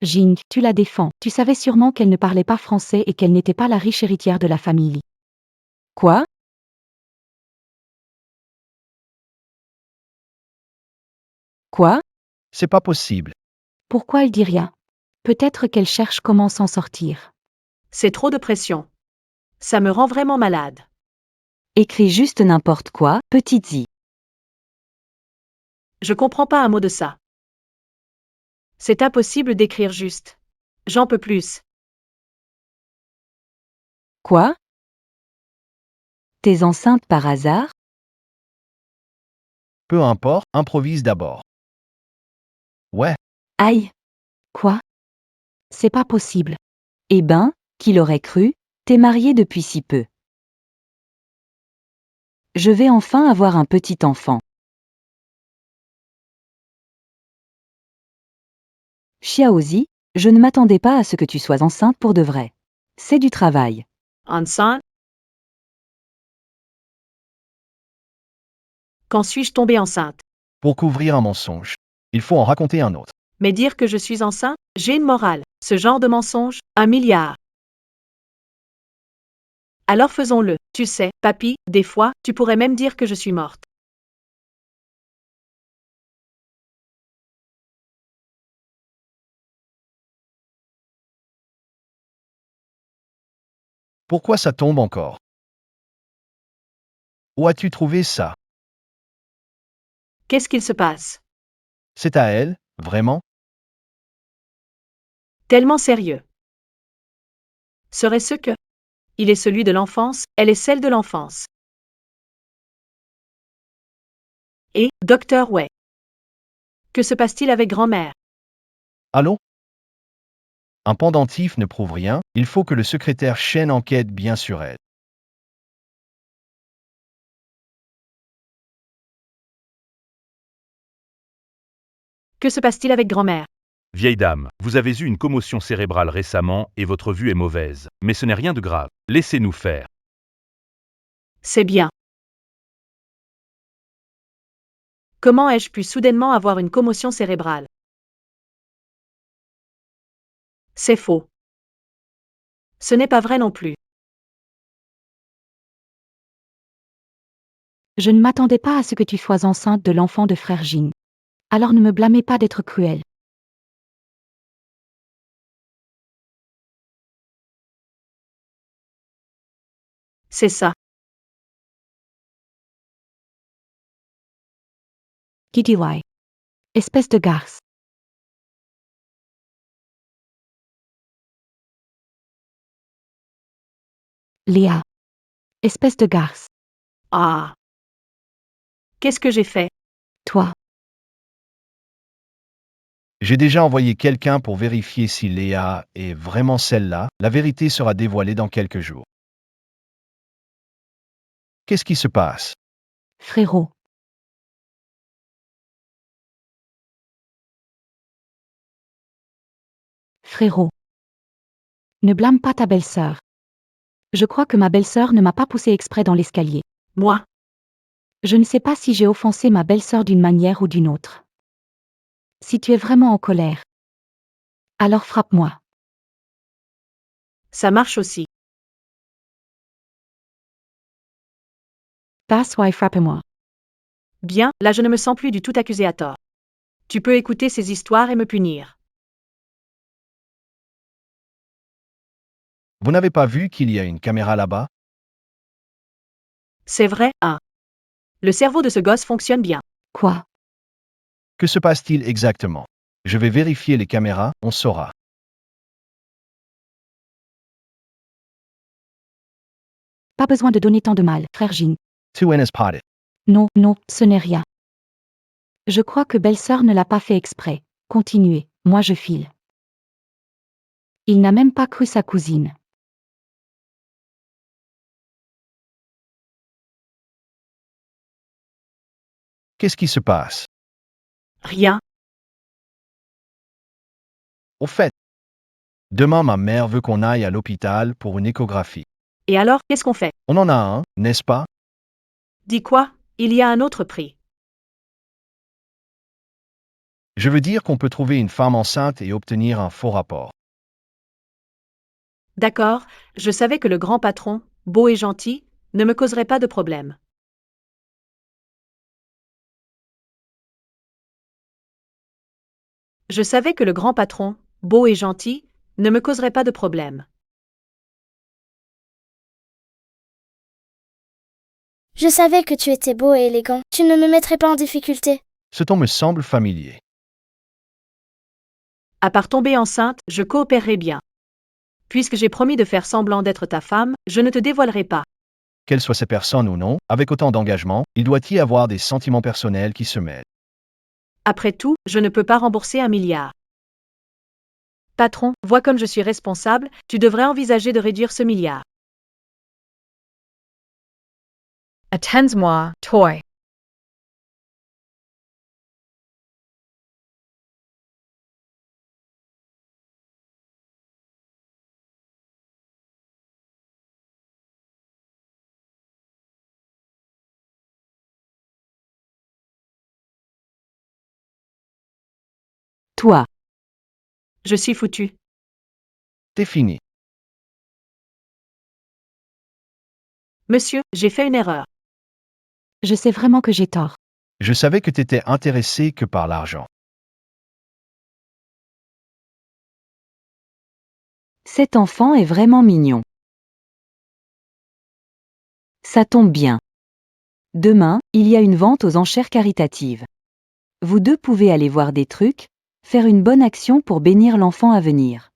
Jing, tu la défends, tu savais sûrement qu'elle ne parlait pas français et qu'elle n'était pas la riche héritière de la famille. Quoi? Quoi? C'est pas possible. Pourquoi elle dit rien? Peut-être qu'elle cherche comment s'en sortir. C'est trop de pression. Ça me rend vraiment malade. Écris juste n'importe quoi, petite Zi. Je comprends pas un mot de ça. C'est impossible d'écrire juste. J'en peux plus. Quoi? T'es enceinte par hasard? Peu importe, improvise d'abord. Ouais, Aïe! Quoi? C'est pas possible. Eh ben, qui l'aurait cru, t'es mariée depuis si peu. Je vais enfin avoir un petit enfant. Xiaozi, je ne m'attendais pas à ce que tu sois enceinte pour de vrai. C'est du travail. Enceinte? Quand suis-je tombée enceinte? pour couvrir un mensonge, il faut en raconter un autre. Mais dire que je suis enceinte, j'ai une morale. Ce genre de mensonge, 1 milliard. Alors faisons-le. Tu sais, papy, des fois, tu pourrais même dire que je suis morte. Pourquoi ça tombe encore? Où as-tu trouvé ça? Qu'est-ce qu'il se passe? C'est à elle, vraiment? Tellement sérieux. Serait-ce que... Il est celui de l'enfance, elle est celle de l'enfance. Et, docteur Wei. Que se passe-t-il avec grand-mère? Allô? Un pendentif ne prouve rien, il faut que le secrétaire Chen enquête bien sur elle. Que se passe-t-il avec grand-mère? Vieille dame, vous avez eu une commotion cérébrale récemment et votre vue est mauvaise. Mais ce n'est rien de grave. Laissez-nous faire. C'est bien. Comment ai-je pu soudainement avoir une commotion cérébrale? C'est faux. Ce n'est pas vrai non plus. Je ne m'attendais pas à ce que tu sois enceinte de l'enfant de frère Jing. Alors ne me blâmez pas d'être cruel. C'est ça. Kidiwai. Espèce de garce. Léa. Espèce de garce. Ah. Qu'est-ce que j'ai fait? Toi. J'ai déjà envoyé quelqu'un pour vérifier si Léa est vraiment celle-là. La vérité sera dévoilée dans quelques jours. Qu'est-ce qui se passe? Frérot. Frérot. Ne blâme pas ta belle-sœur. Je crois que ma belle-sœur ne m'a pas poussé exprès dans l'escalier. Moi? Je ne sais pas si j'ai offensé ma belle-sœur d'une manière ou d'une autre. Si tu es vraiment en colère, alors frappe-moi. Ça marche aussi. Passe ou frappe-moi. Bien, là je ne me sens plus du tout accusé à tort. Tu peux écouter ces histoires et me punir. Vous n'avez pas vu qu'il y a une caméra là-bas? C'est vrai, hein. Le cerveau de ce gosse fonctionne bien. Quoi? Que se passe-t-il exactement? Je vais vérifier les caméras, on saura. Pas besoin de donner tant de mal, frère Jing. Tu en es parti. Non, non, ce n'est rien. Je crois que belle-sœur ne l'a pas fait exprès. Continuez, moi je file. Il n'a même pas cru sa cousine. Qu'est-ce qui se passe? Rien. Au fait, demain ma mère veut qu'on aille à l'hôpital pour une échographie. Et alors, qu'est-ce qu'on fait? On en a un, n'est-ce pas? Dis quoi? il y a un autre prix. Je veux dire qu'on peut trouver une femme enceinte et obtenir un faux rapport. D'accord, je savais que le grand patron, beau et gentil, ne me causerait pas de problème. Je savais que le grand patron, beau et gentil, ne me causerait pas de problème. Je savais que tu étais beau et élégant. Tu ne me mettrais pas en difficulté. Ce ton me semble familier. À part tomber enceinte, je coopérerai bien. Puisque j'ai promis de faire semblant d'être ta femme, je ne te dévoilerai pas. Qu'elle soit ces personnes ou non, avec autant d'engagement, il doit y avoir des sentiments personnels qui se mêlent. Après tout, je ne peux pas rembourser 1 milliard. Patron, vois comme je suis responsable, tu devrais envisager de réduire ce milliard. Attends-moi, toy. Toi. Je suis foutu. C'est fini. Monsieur, j'ai fait une erreur. Je sais vraiment que j'ai tort. Je savais que t'étais intéressé que par l'argent. Cet enfant est vraiment mignon. Ça tombe bien. Demain, il y a une vente aux enchères caritatives. Vous deux pouvez aller voir des trucs, faire une bonne action pour bénir l'enfant à venir.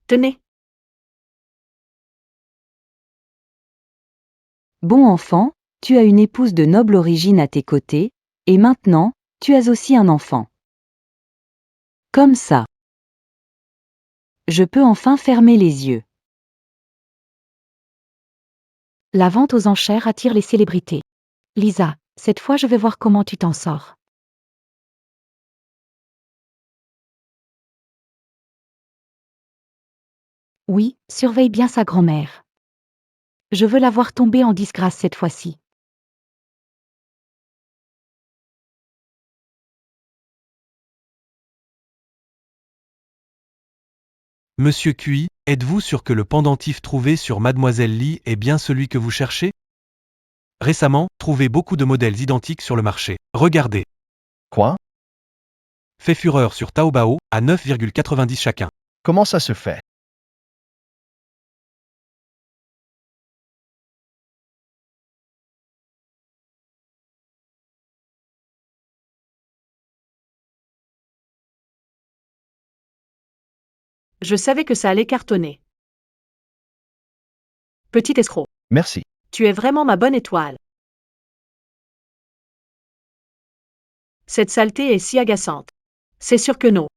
Tenez. Bon enfant, tu as une épouse de noble origine à tes côtés, et maintenant, tu as aussi un enfant. Comme ça. Je peux enfin fermer les yeux. La vente aux enchères attire les célébrités. Lisa, cette fois je vais voir comment tu t'en sors. Oui, surveille bien sa grand-mère. Je veux la voir tomber en disgrâce cette fois-ci. Monsieur Cui, êtes-vous sûr que le pendentif trouvé sur Mademoiselle Lee est bien celui que vous cherchez? Récemment, trouvé beaucoup de modèles identiques sur le marché. Regardez. Quoi? Fait fureur sur Taobao, à 9,90 chacun. Comment ça se fait? Je savais que ça allait cartonner. Petit escroc. Merci. Tu es vraiment ma bonne étoile. Cette saleté est si agaçante. C'est sûr que non.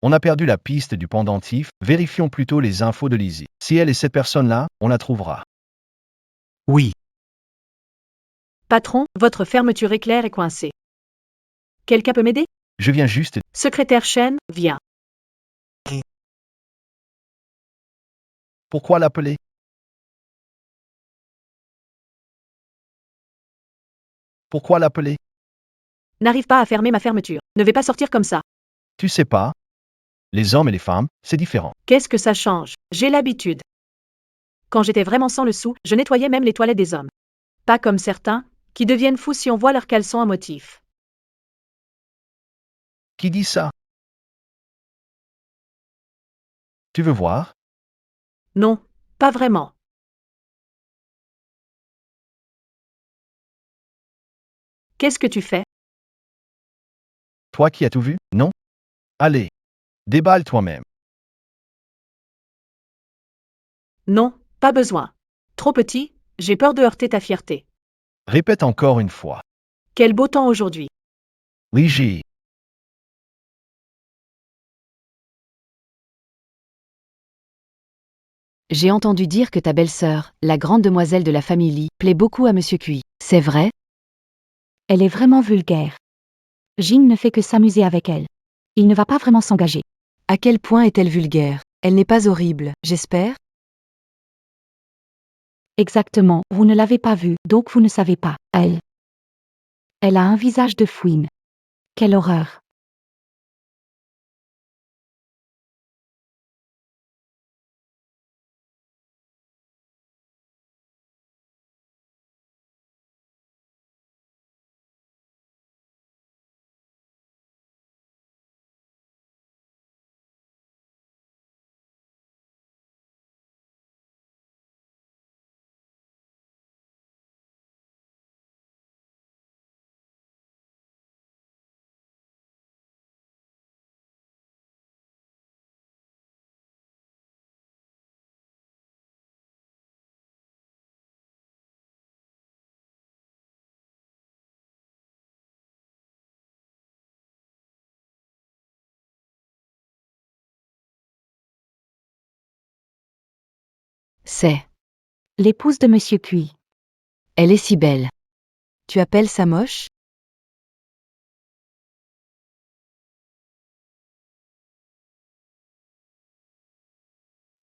On a perdu la piste du pendentif, vérifions plutôt les infos de Lizzie. Si elle est cette personne-là, on la trouvera. Oui. Patron, votre fermeture éclair est coincée. Quelqu'un peut m'aider? Je viens juste... Secrétaire Chen, viens. Pourquoi l'appeler? Pourquoi l'appeler? N'arrive pas à fermer ma fermeture. Ne vais pas sortir comme ça. Tu sais pas? Les hommes et les femmes, c'est différent. Qu'est-ce que ça change? J'ai l'habitude. Quand j'étais vraiment sans le sou, je nettoyais même les toilettes des hommes. Pas comme certains, qui deviennent fous si on voit leurs caleçons à motif. Qui dit ça? Tu veux voir? Non, pas vraiment. Qu'est-ce que tu fais? Toi qui as tout vu? Non? Allez. Déballe toi-même. Non, pas besoin. Trop petit, j'ai peur de heurter ta fierté. Répète encore une fois. Quel beau temps aujourd'hui. Lizzie. J'ai entendu dire que ta belle-sœur, la grande demoiselle de la famille Lee, plaît beaucoup à Monsieur Cui. C'est vrai? Elle est vraiment vulgaire. Jing ne fait que s'amuser avec elle. Il ne va pas vraiment s'engager. À quel point est-elle vulgaire? Elle n'est pas horrible, j'espère? Exactement, vous ne l'avez pas vue, donc vous ne savez pas. Elle a un visage de fouine. Quelle horreur. C'est. L'épouse de Monsieur Cui. Elle est si belle. Tu appelles ça moche?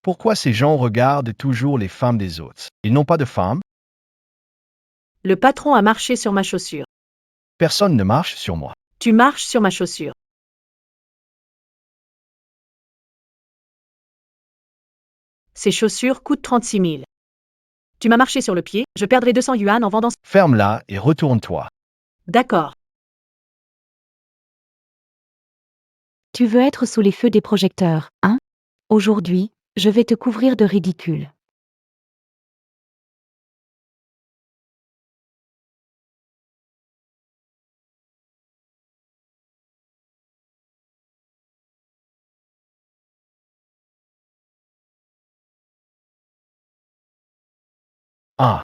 Pourquoi ces gens regardent toujours les femmes des autres? Ils n'ont pas de femmes? Le patron a marché sur ma chaussure. Personne ne marche sur moi. Tu marches sur ma chaussure. Ces chaussures coûtent 36 000. Tu m'as marché sur le pied, je perdrai 200 yuan en vendant. Ferme-la et retourne-toi. D'accord. Tu veux être sous les feux des projecteurs, hein? Aujourd'hui, je vais te couvrir de ridicule. Ah,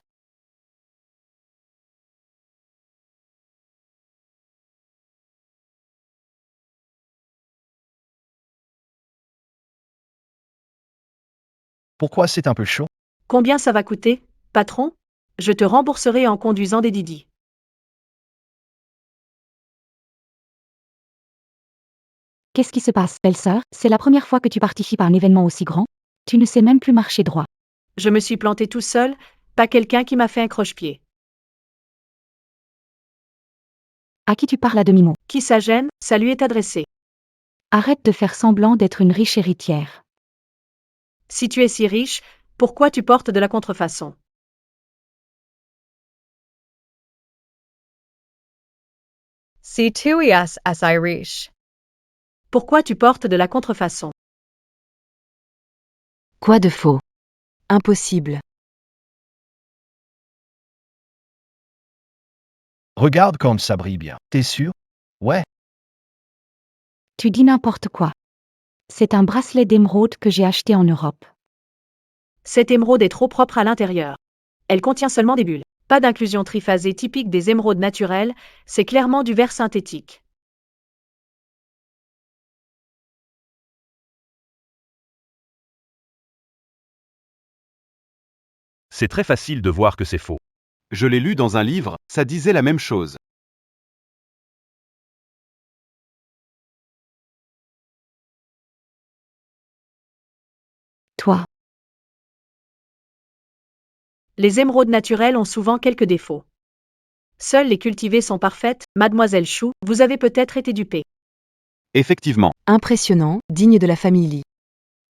pourquoi c'est un peu chaud? Combien ça va coûter, patron? Je te rembourserai en conduisant des Didi. Qu'est-ce qui se passe, belle-sœur? C'est la première fois que tu participes à un événement aussi grand? Tu ne sais même plus marcher droit. Je me suis planté tout seul, pas quelqu'un qui m'a fait un croche-pied. À qui tu parles à demi-mot? Qui ça gêne, ça lui est adressé. Arrête de faire semblant d'être une riche héritière. Si tu es si riche, pourquoi tu portes de la contrefaçon? Si tu es as riche. Pourquoi tu portes de la contrefaçon? Quoi de faux? Impossible. Regarde comme ça brille bien. T'es sûr? Ouais. Tu dis n'importe quoi. C'est un bracelet d'émeraude que j'ai acheté en Europe. Cette émeraude est trop propre à l'intérieur. Elle contient seulement des bulles. Pas d'inclusion triphasée typique des émeraudes naturelles, c'est clairement du verre synthétique. C'est très facile de voir que c'est faux. Je l'ai lu dans un livre, ça disait la même chose. Toi. Les émeraudes naturelles ont souvent quelques défauts. Seules les cultivées sont parfaites, mademoiselle Chou, vous avez peut-être été dupée. Effectivement. Impressionnant, digne de la famille Li.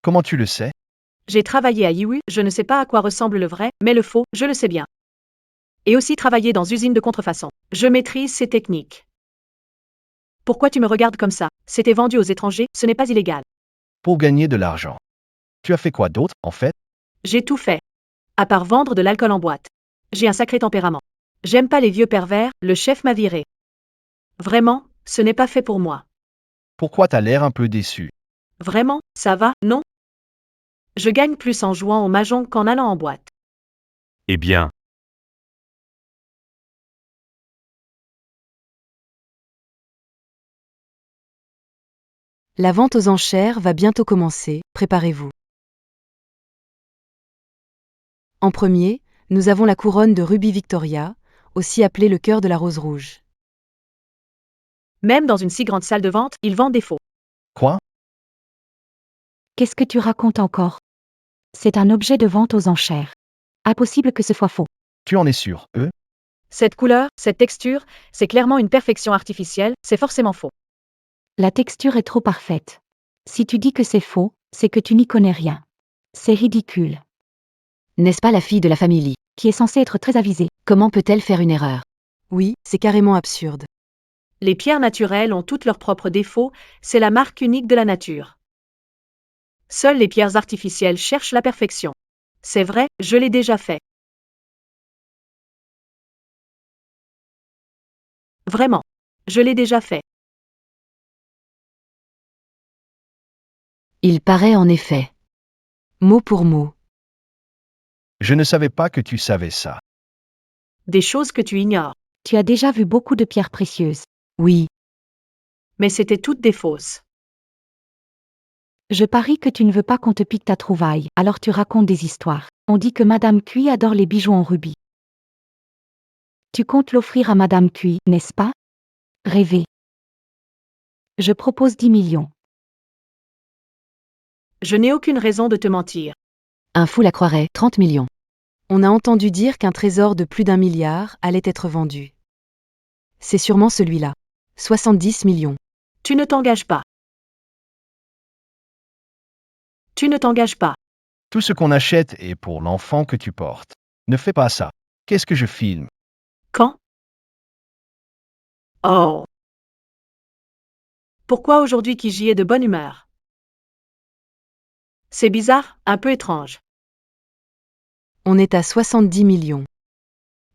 Comment tu le sais? J'ai travaillé à Yiwu, je ne sais pas à quoi ressemble le vrai, mais le faux, je le sais bien. Et aussi travaillé dans usines de contrefaçon. Je maîtrise ces techniques. Pourquoi tu me regardes comme ça? C'était vendu aux étrangers, ce n'est pas illégal. Pour gagner de l'argent. Tu as fait quoi d'autre, en fait? J'ai tout fait. À part vendre de l'alcool en boîte. J'ai un sacré tempérament. J'aime pas les vieux pervers, le chef m'a viré. Vraiment, ce n'est pas fait pour moi. Pourquoi t'as l'air un peu déçu? Vraiment, ça va, non? Je gagne plus en jouant au mahjong qu'en allant en boîte. Eh bien, La vente aux enchères va bientôt commencer, préparez-vous. En premier, nous avons la couronne de Ruby Victoria, aussi appelée le cœur de la rose rouge. Même dans une si grande salle de vente, ils vendent des faux. Quoi? Qu'est-ce que tu racontes encore? C'est un objet de vente aux enchères. Impossible que ce soit faux. Tu en es sûr, Cette couleur, cette texture, c'est clairement une perfection artificielle, c'est forcément faux. La texture est trop parfaite. Si tu dis que c'est faux, c'est que tu n'y connais rien. C'est ridicule. N'est-ce pas la fille de la famille Lee? Qui est censée être très avisée. Comment peut-elle faire une erreur? Oui, c'est carrément absurde. Les pierres naturelles ont toutes leurs propres défauts, c'est la marque unique de la nature. Seules les pierres artificielles cherchent la perfection. C'est vrai, je l'ai déjà fait. Vraiment. Je l'ai déjà fait. Il paraît en effet. Mot pour mot. Je ne savais pas que tu savais ça. Des choses que tu ignores. Tu as déjà vu beaucoup de pierres précieuses. Oui, Mais c'était toutes des fausses. Je parie que tu ne veux pas qu'on te pique ta trouvaille, alors tu racontes des histoires. On dit que Madame Cui adore les bijoux en rubis. Tu comptes l'offrir à Madame Cui, n'est-ce pas? Rêver. Je propose 10 millions. Je n'ai aucune raison de te mentir. un fou la croirait, 30 millions. On a entendu dire qu'un trésor de plus d'1 milliard allait être vendu. C'est sûrement celui-là. 70 millions. Tu ne t'engages pas. Tu ne t'engages pas. Tout ce qu'on achète est pour l'enfant que tu portes. Ne fais pas ça. Qu'est-ce que je filme? Quand? Oh. Pourquoi aujourd'hui Kiji est de bonne humeur? C'est bizarre, un peu étrange. On est à 70 millions.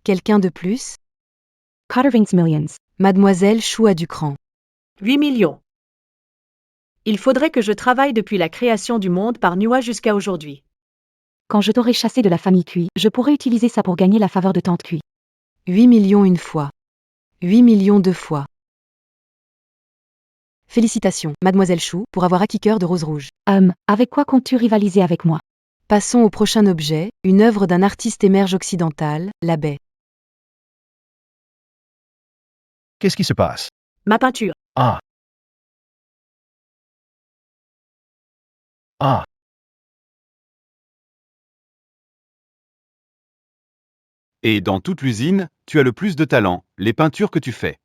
Quelqu'un de plus? Carterving's Millions. Mademoiselle Chou a du cran. 8 millions. Il faudrait que je travaille depuis la création du monde par Nua jusqu'à aujourd'hui. Quand je t'aurai chassé de la famille Cui, je pourrai utiliser ça pour gagner la faveur de tante Cui. 8 millions une fois. 8 millions deux fois. Félicitations, Mademoiselle Chou, pour avoir acquis cœur de rose rouge. Avec quoi comptes-tu rivaliser avec moi? Passons au prochain objet, une œuvre d'un artiste émerge occidental, la baie. Qu'est-ce qui se passe? Ma peinture. Ah. Ah. Et dans toute l'usine, tu as le plus de talent, les peintures que tu fais.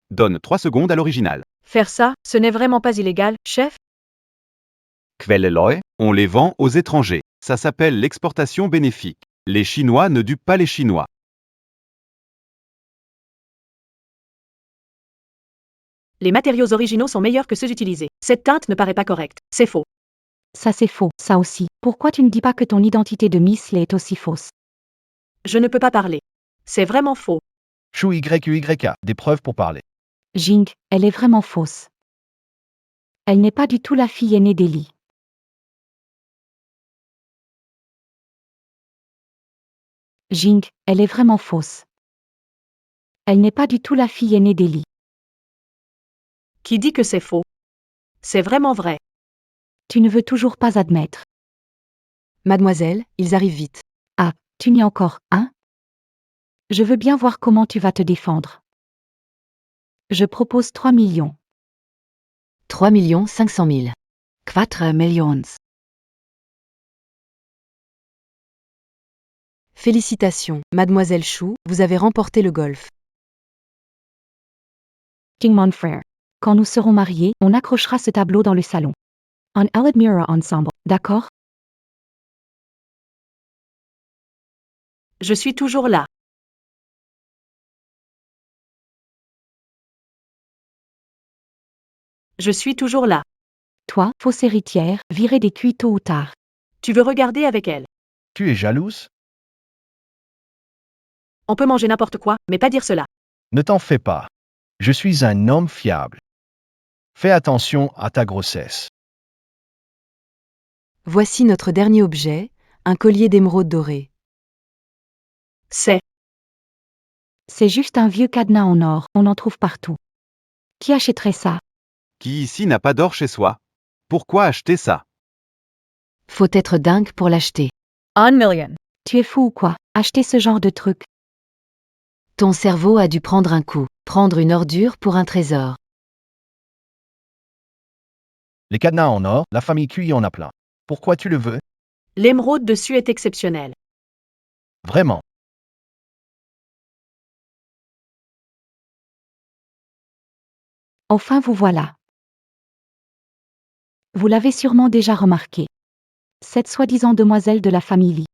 Donne 3 secondes à l'original. Faire ça, ce n'est vraiment pas illégal, chef? Quelle loi? On les vend aux étrangers. Ça s'appelle l'exportation bénéfique. Les Chinois ne dupent pas les Chinois. Les matériaux originaux sont meilleurs que ceux utilisés. Cette teinte ne paraît pas correcte. C'est faux. Ça c'est faux, ça aussi. Pourquoi tu ne dis pas que ton identité de Miss Lay est aussi fausse? Je ne peux pas parler. C'est vraiment faux. Chou YUYA, des preuves pour parler. Jing, elle est vraiment fausse. Elle n'est pas du tout la fille aînée d'Ellie. Jing, elle est vraiment fausse. Elle n'est pas du tout la fille aînée d'Ellie. Qui dit que c'est faux? C'est vraiment vrai. Tu ne veux toujours pas admettre. Mademoiselle, ils arrivent vite. Ah, tu n'y es encore, hein? Je veux bien voir comment tu vas te défendre. Je propose 3 millions. 3 500 000. 4 millions. Félicitations, Mademoiselle Chou, vous avez remporté le golf. King Monfrère. Quand nous serons mariés, on accrochera ce tableau dans le salon. On l'admirera ensemble, d'accord? Je suis toujours là. Je suis toujours là. Toi, fausse héritière, virée des cuits tôt ou tard. Tu veux regarder avec elle? Tu es jalouse? On peut manger n'importe quoi, mais pas dire cela. Ne t'en fais pas. Je suis un homme fiable. Fais attention à ta grossesse. Voici notre dernier objet, un collier d'émeraude doré. C'est juste un vieux cadenas en or, on en trouve partout. Qui achèterait ça? Qui ici n'a pas d'or chez soi? Pourquoi acheter ça? Faut être dingue pour l'acheter. 1 million. Tu es fou ou quoi? Acheter ce genre de truc? Ton cerveau a dû prendre un coup. Prendre une ordure pour un trésor. Les cadenas en or, la famille QI en a plein. Pourquoi tu le veux? L'émeraude dessus est exceptionnelle. Vraiment. Enfin vous voilà. Vous l'avez sûrement déjà remarqué. Cette soi-disant demoiselle de la famille Lee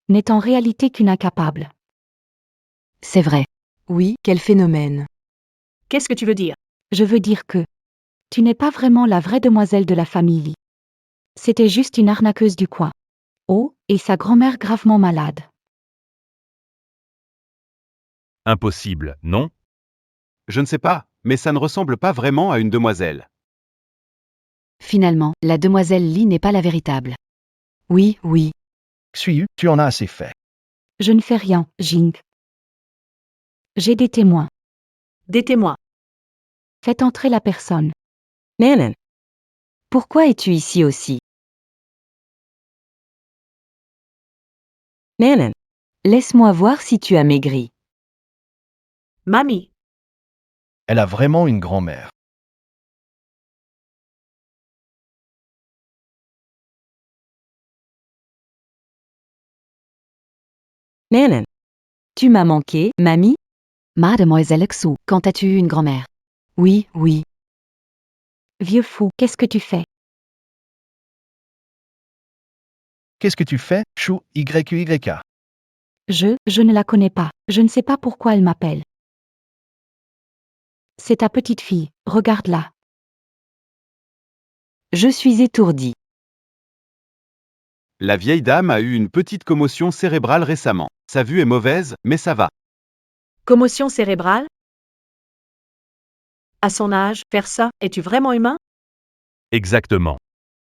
n'est en réalité qu'une incapable. C'est vrai. Oui, quel phénomène. Qu'est-ce que tu veux dire? Je veux dire que tu n'es pas vraiment la vraie demoiselle de la famille Lee. C'était juste une arnaqueuse du coin. Oh, et sa grand-mère gravement malade. Impossible, non? Je ne sais pas, mais ça ne ressemble pas vraiment à une demoiselle. Finalement, la demoiselle Lee n'est pas la véritable. Oui, oui. Xiu, tu en as assez fait. Je ne fais rien, Jing. J'ai des témoins. Des témoins. Faites entrer la personne. Nanan. Pourquoi es-tu ici aussi? Nanan. Laisse-moi voir si tu as maigri. Mamie. Elle a vraiment une grand-mère. Nanan. Tu m'as manqué, mamie? Mademoiselle Xu, quand as-tu eu une grand-mère? Oui, oui. Vieux fou, qu'est-ce que tu fais? Qu'est-ce que tu fais, Chou YQYK? Je ne la connais pas. Je ne sais pas pourquoi elle m'appelle. C'est ta petite fille, regarde-la. Je suis étourdi. La vieille dame a eu une petite commotion cérébrale récemment. Sa vue est mauvaise, mais ça va. Commotion cérébrale? À son âge, faire ça, es-tu vraiment humain? Exactement.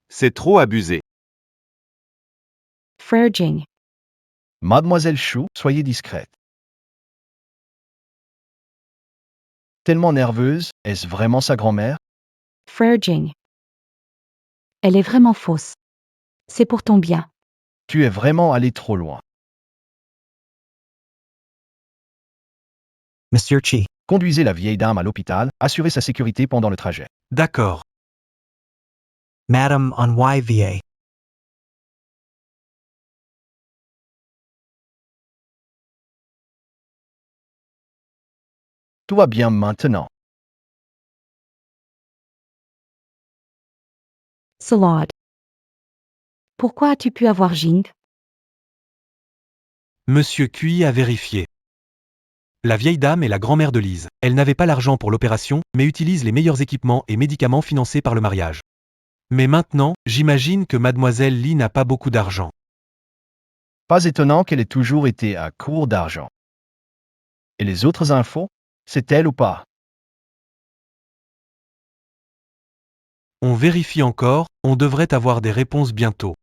C'est trop abusé. Frère Jing. Mademoiselle Chou, soyez discrète. Tellement nerveuse, est-ce vraiment sa grand-mère? Frère Jing. Elle est vraiment fausse. C'est pour ton bien. Tu es vraiment allé trop loin. Monsieur Chi. Conduisez la vieille dame à l'hôpital, assurez sa sécurité pendant le trajet. D'accord. Madam on YVA. Tout va bien maintenant. Salade. Pourquoi as-tu pu avoir Jing? Monsieur Cui a vérifié. La vieille dame est la grand-mère de Lise. Elle n'avait pas l'argent pour l'opération, mais utilise les meilleurs équipements et médicaments financés par le mariage. Mais maintenant, j'imagine que mademoiselle Lee n'a pas beaucoup d'argent. Pas étonnant qu'elle ait toujours été à court d'argent. Et les autres infos? C'est elle ou pas? On vérifie encore, on devrait avoir des réponses bientôt.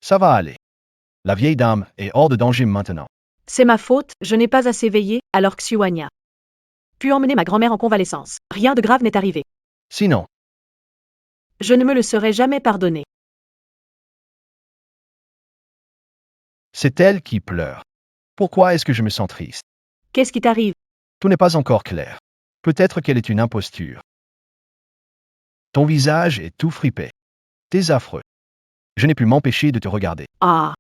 Ça va aller. La vieille dame est hors de danger maintenant. C'est ma faute, je n'ai pas assez veillé, alors Xiuania. Puis emmener ma grand-mère en convalescence. Rien de grave n'est arrivé. Sinon, Je ne me le serais jamais pardonné. c'est elle qui pleure. Pourquoi est-ce que je me sens triste? Qu'est-ce qui t'arrive? Tout n'est pas encore clair. Peut-être qu'elle est une imposture. Ton visage est tout fripé. T'es affreux. Je n'ai pu m'empêcher de te regarder. Ah.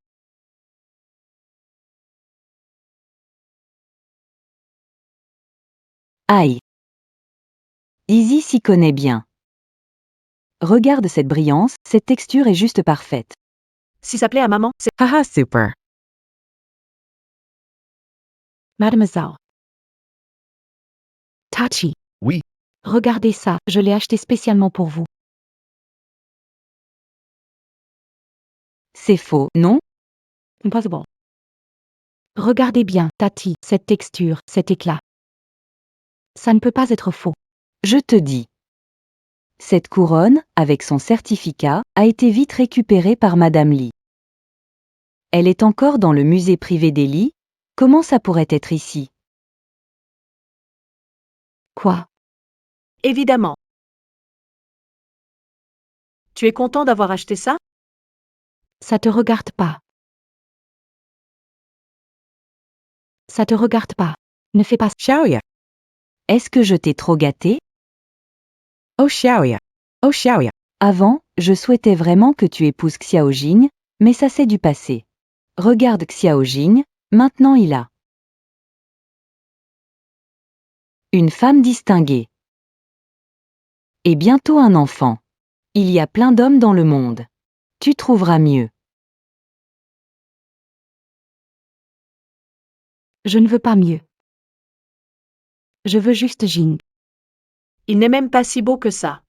Aïe. Izzy s'y connaît bien. Regarde cette brillance, cette texture est juste parfaite. Si ça plaît à maman, c'est... Haha, super. Mademoiselle. Tachi. Oui. Regardez ça, je l'ai acheté spécialement pour vous. C'est faux, non? Impossible. Regardez bien, Tati, cette texture, cet éclat. Ça ne peut pas être faux. Je te dis. Cette couronne, avec son certificat, a été vite récupérée par Madame Lee. Elle est encore dans le musée privé des Lee. Comment ça pourrait être ici? Quoi? Évidemment. Tu es content d'avoir acheté ça? Ça te regarde pas. Ça te regarde pas. Ne fais pas. Xiaoya. Est-ce que je t'ai trop gâté? Oh Xiaoya. Oh Xiaoya. Avant, je souhaitais vraiment que tu épouses Xiao Jing, mais ça c'est du passé. Regarde Xiao Jing, maintenant il a une femme distinguée. Et bientôt un enfant. Il y a plein d'hommes dans le monde. Tu trouveras mieux. Je ne veux pas mieux. Je veux juste Jing. Il n'est même pas si beau que ça.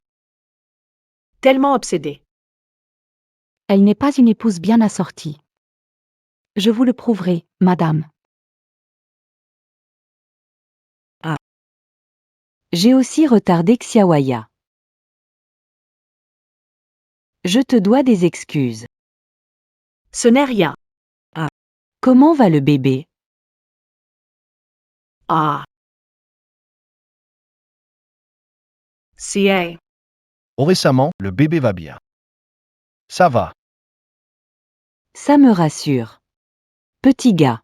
Tellement obsédé. Elle n'est pas une épouse bien assortie. Je vous le prouverai, madame. J'ai aussi retardé Xiaoya. Je te dois des excuses. Ce n'est rien. Comment va le bébé? Ah. CA. Oh, récemment, le bébé va bien. Ça va. Ça me rassure. Petit gars.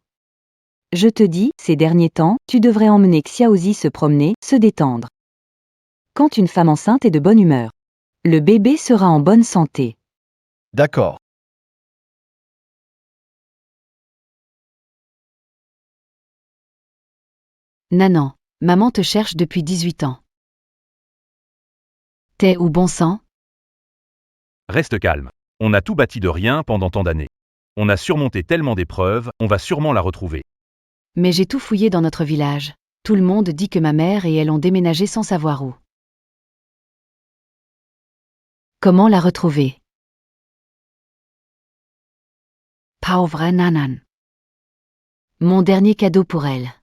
Je te dis, ces derniers temps, tu devrais emmener Xiaozi se promener, se détendre. Quand une femme enceinte est de bonne humeur, le bébé sera en bonne santé. D'accord. Nanan, maman te cherche depuis 18 ans. T'es où bon sang? Reste calme. On a tout bâti de rien pendant tant d'années. On a surmonté tellement d'épreuves, on va sûrement la retrouver. Mais j'ai tout fouillé dans notre village. Tout le monde dit que ma mère et elle ont déménagé sans savoir où. Comment la retrouver? Pauvre Nanan. Mon dernier cadeau pour elle.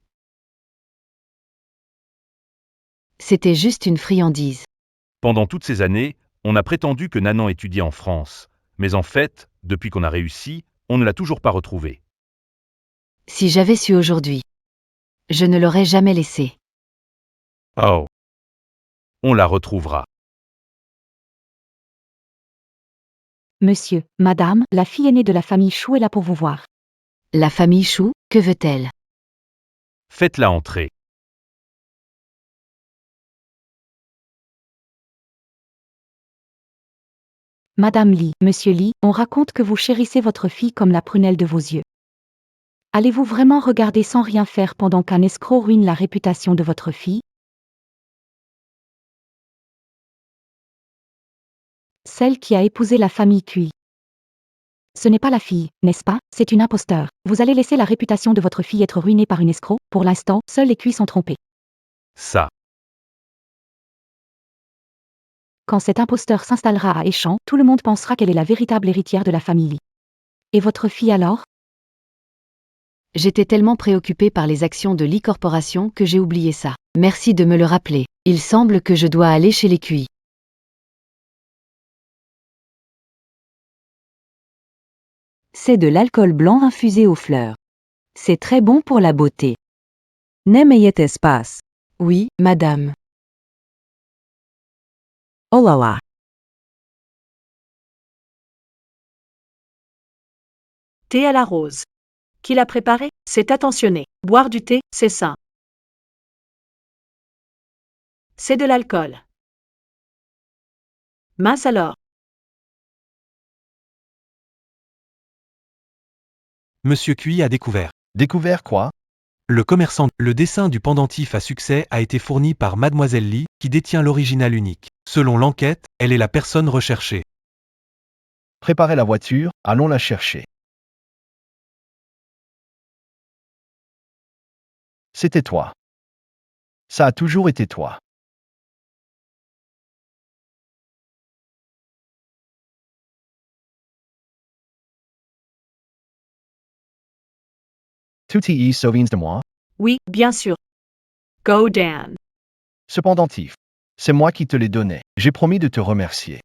C'était juste une friandise. Pendant toutes ces années, on a prétendu que Nanan étudiait en France. Mais en fait, depuis qu'on a réussi, on ne l'a toujours pas retrouvée. Si j'avais su aujourd'hui, je ne l'aurais jamais laissée. Oh. On la retrouvera. Monsieur, madame, la fille aînée de la famille Chou est là pour vous voir. La famille Chou, que veut-elle? Faites-la entrer. Madame Li, Monsieur Li, on raconte que vous chérissez votre fille comme la prunelle de vos yeux. Allez-vous vraiment regarder sans rien faire pendant qu'un escroc ruine la réputation de votre fille? Celle qui a épousé la famille Cui. Ce n'est pas la fille, n'est-ce pas? C'est une imposteur. Vous allez laisser la réputation de votre fille être ruinée par une escroc? Pour l'instant, seuls les Cui sont trompés. Ça. Quand cet imposteur s'installera à Échamps, tout le monde pensera qu'elle est la véritable héritière de la famille Li. Et votre fille alors? J'étais tellement préoccupée par les actions de Li Corporation que j'ai oublié ça. Merci de me le rappeler. Il semble que je dois aller chez les Cui. C'est de l'alcool blanc infusé aux fleurs. C'est très bon pour la beauté. N'ayez espace. Oui, madame. Oh là là. Thé à la rose. Qui l'a préparé? C'est attentionné. Boire du thé, c'est sain. C'est de l'alcool. Mince alors. Monsieur Cui a découvert. Découvert quoi? Le commerçant, le dessin du pendentif à succès a été fourni par Mademoiselle Li, qui détient l'original unique. Selon l'enquête, elle est la personne recherchée. Préparez la voiture, allons la chercher. C'était toi. Ça a toujours été toi. Tu t'y souviens de moi? Oui, bien sûr. Go Dan. Ce pendentif. C'est moi qui te l'ai donné. J'ai promis de te remercier.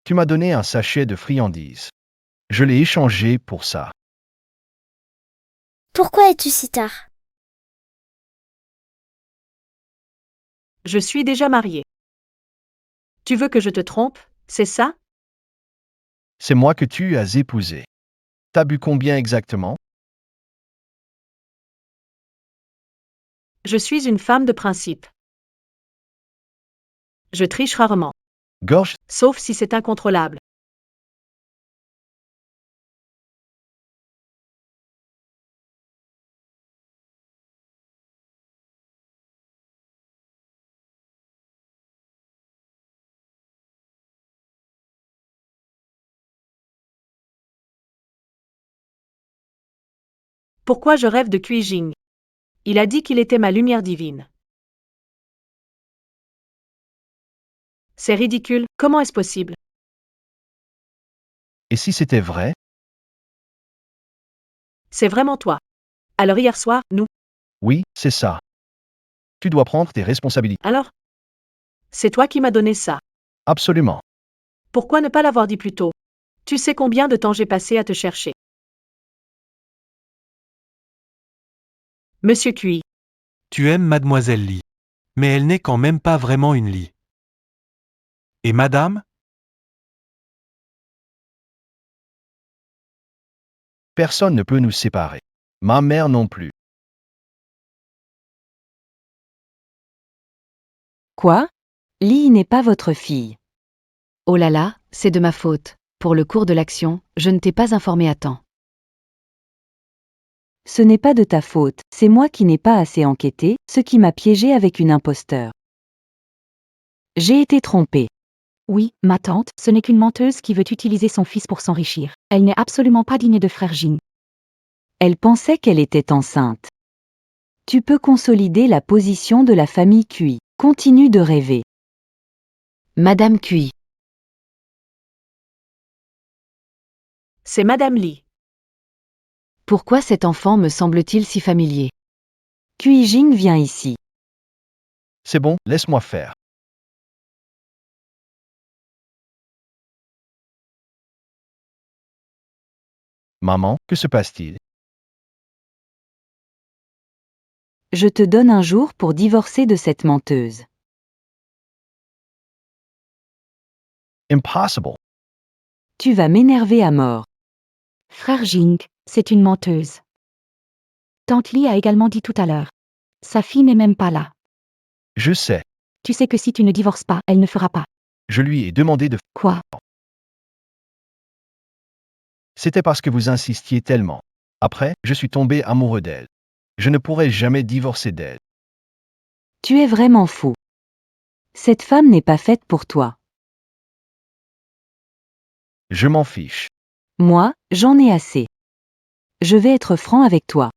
Tu m'as donné un sachet de friandises. Je l'ai échangé pour ça. Pourquoi es-tu si tard? Je suis déjà mariée. Tu veux que je te trompe, c'est ça? C'est moi que tu as épousé. T'as bu combien exactement? Je suis une femme de principe. Je triche rarement, Gorge, sauf si c'est incontrôlable. Pourquoi je rêve de Cui Jing? Il a dit qu'il était ma lumière divine. C'est ridicule, comment est-ce possible? et si c'était vrai? C'est vraiment toi. Alors hier soir, nous. Oui, c'est ça. Tu dois prendre tes responsabilités. Alors? C'est toi qui m'as donné ça. Absolument. Pourquoi ne pas l'avoir dit plus tôt? Tu sais combien de temps j'ai passé à te chercher. Monsieur Cui, Tu aimes Mademoiselle Lee. Mais elle n'est quand même pas vraiment une Lee. Et Madame? Personne ne peut nous séparer. Ma mère non plus. Quoi? Lee n'est pas votre fille. Oh là là, c'est de ma faute. Pour le cours de l'action, je ne t'ai pas informé à temps. Ce n'est pas de ta faute, c'est moi qui n'ai pas assez enquêté, ce qui m'a piégé avec une imposteur. J'ai été trompée. Oui, ma tante, ce n'est qu'une menteuse qui veut utiliser son fils pour s'enrichir. Elle n'est absolument pas digne de frère Jing. Elle pensait qu'elle était enceinte. Tu peux consolider la position de la famille Cui. Continue de rêver. Madame Cui. c'est Madame Lee. Pourquoi cet enfant me semble-t-il si familier? Cui Jing vient ici. C'est bon, laisse-moi faire. Maman, que se passe-t-il? Je te donne un jour pour divorcer de cette menteuse. Impossible. Tu vas m'énerver à mort. Frère Jing, c'est une menteuse. Tante Lee a également dit tout à l'heure. Sa fille n'est même pas là. Je sais. Tu sais que si tu ne divorces pas, elle ne fera pas. Je lui ai demandé de... Quoi? C'était parce que vous insistiez tellement. Après, je suis tombé amoureux d'elle. Je ne pourrai jamais divorcer d'elle. Tu es vraiment fou. Cette femme n'est pas faite pour toi. Je m'en fiche. Moi, j'en ai assez. Je vais être franc avec toi.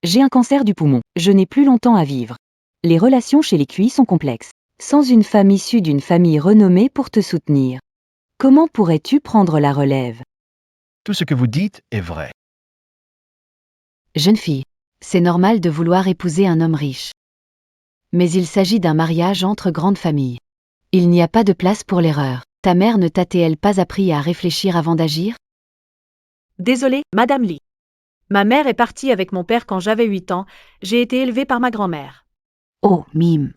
J'ai un cancer du poumon. Je n'ai plus longtemps à vivre. Les relations chez les Cui sont complexes. Sans une femme issue d'une famille renommée pour te soutenir. Comment pourrais-tu prendre la relève? Tout ce que vous dites est vrai. Jeune fille, c'est normal de vouloir épouser un homme riche. Mais il s'agit d'un mariage entre grandes familles. Il n'y a pas de place pour l'erreur. Ta mère ne t'a-t-elle pas appris à réfléchir avant d'agir? Désolée, Madame Lee. Ma mère est partie avec mon père quand j'avais 8 ans, j'ai été élevée par ma grand-mère. Oh, mime.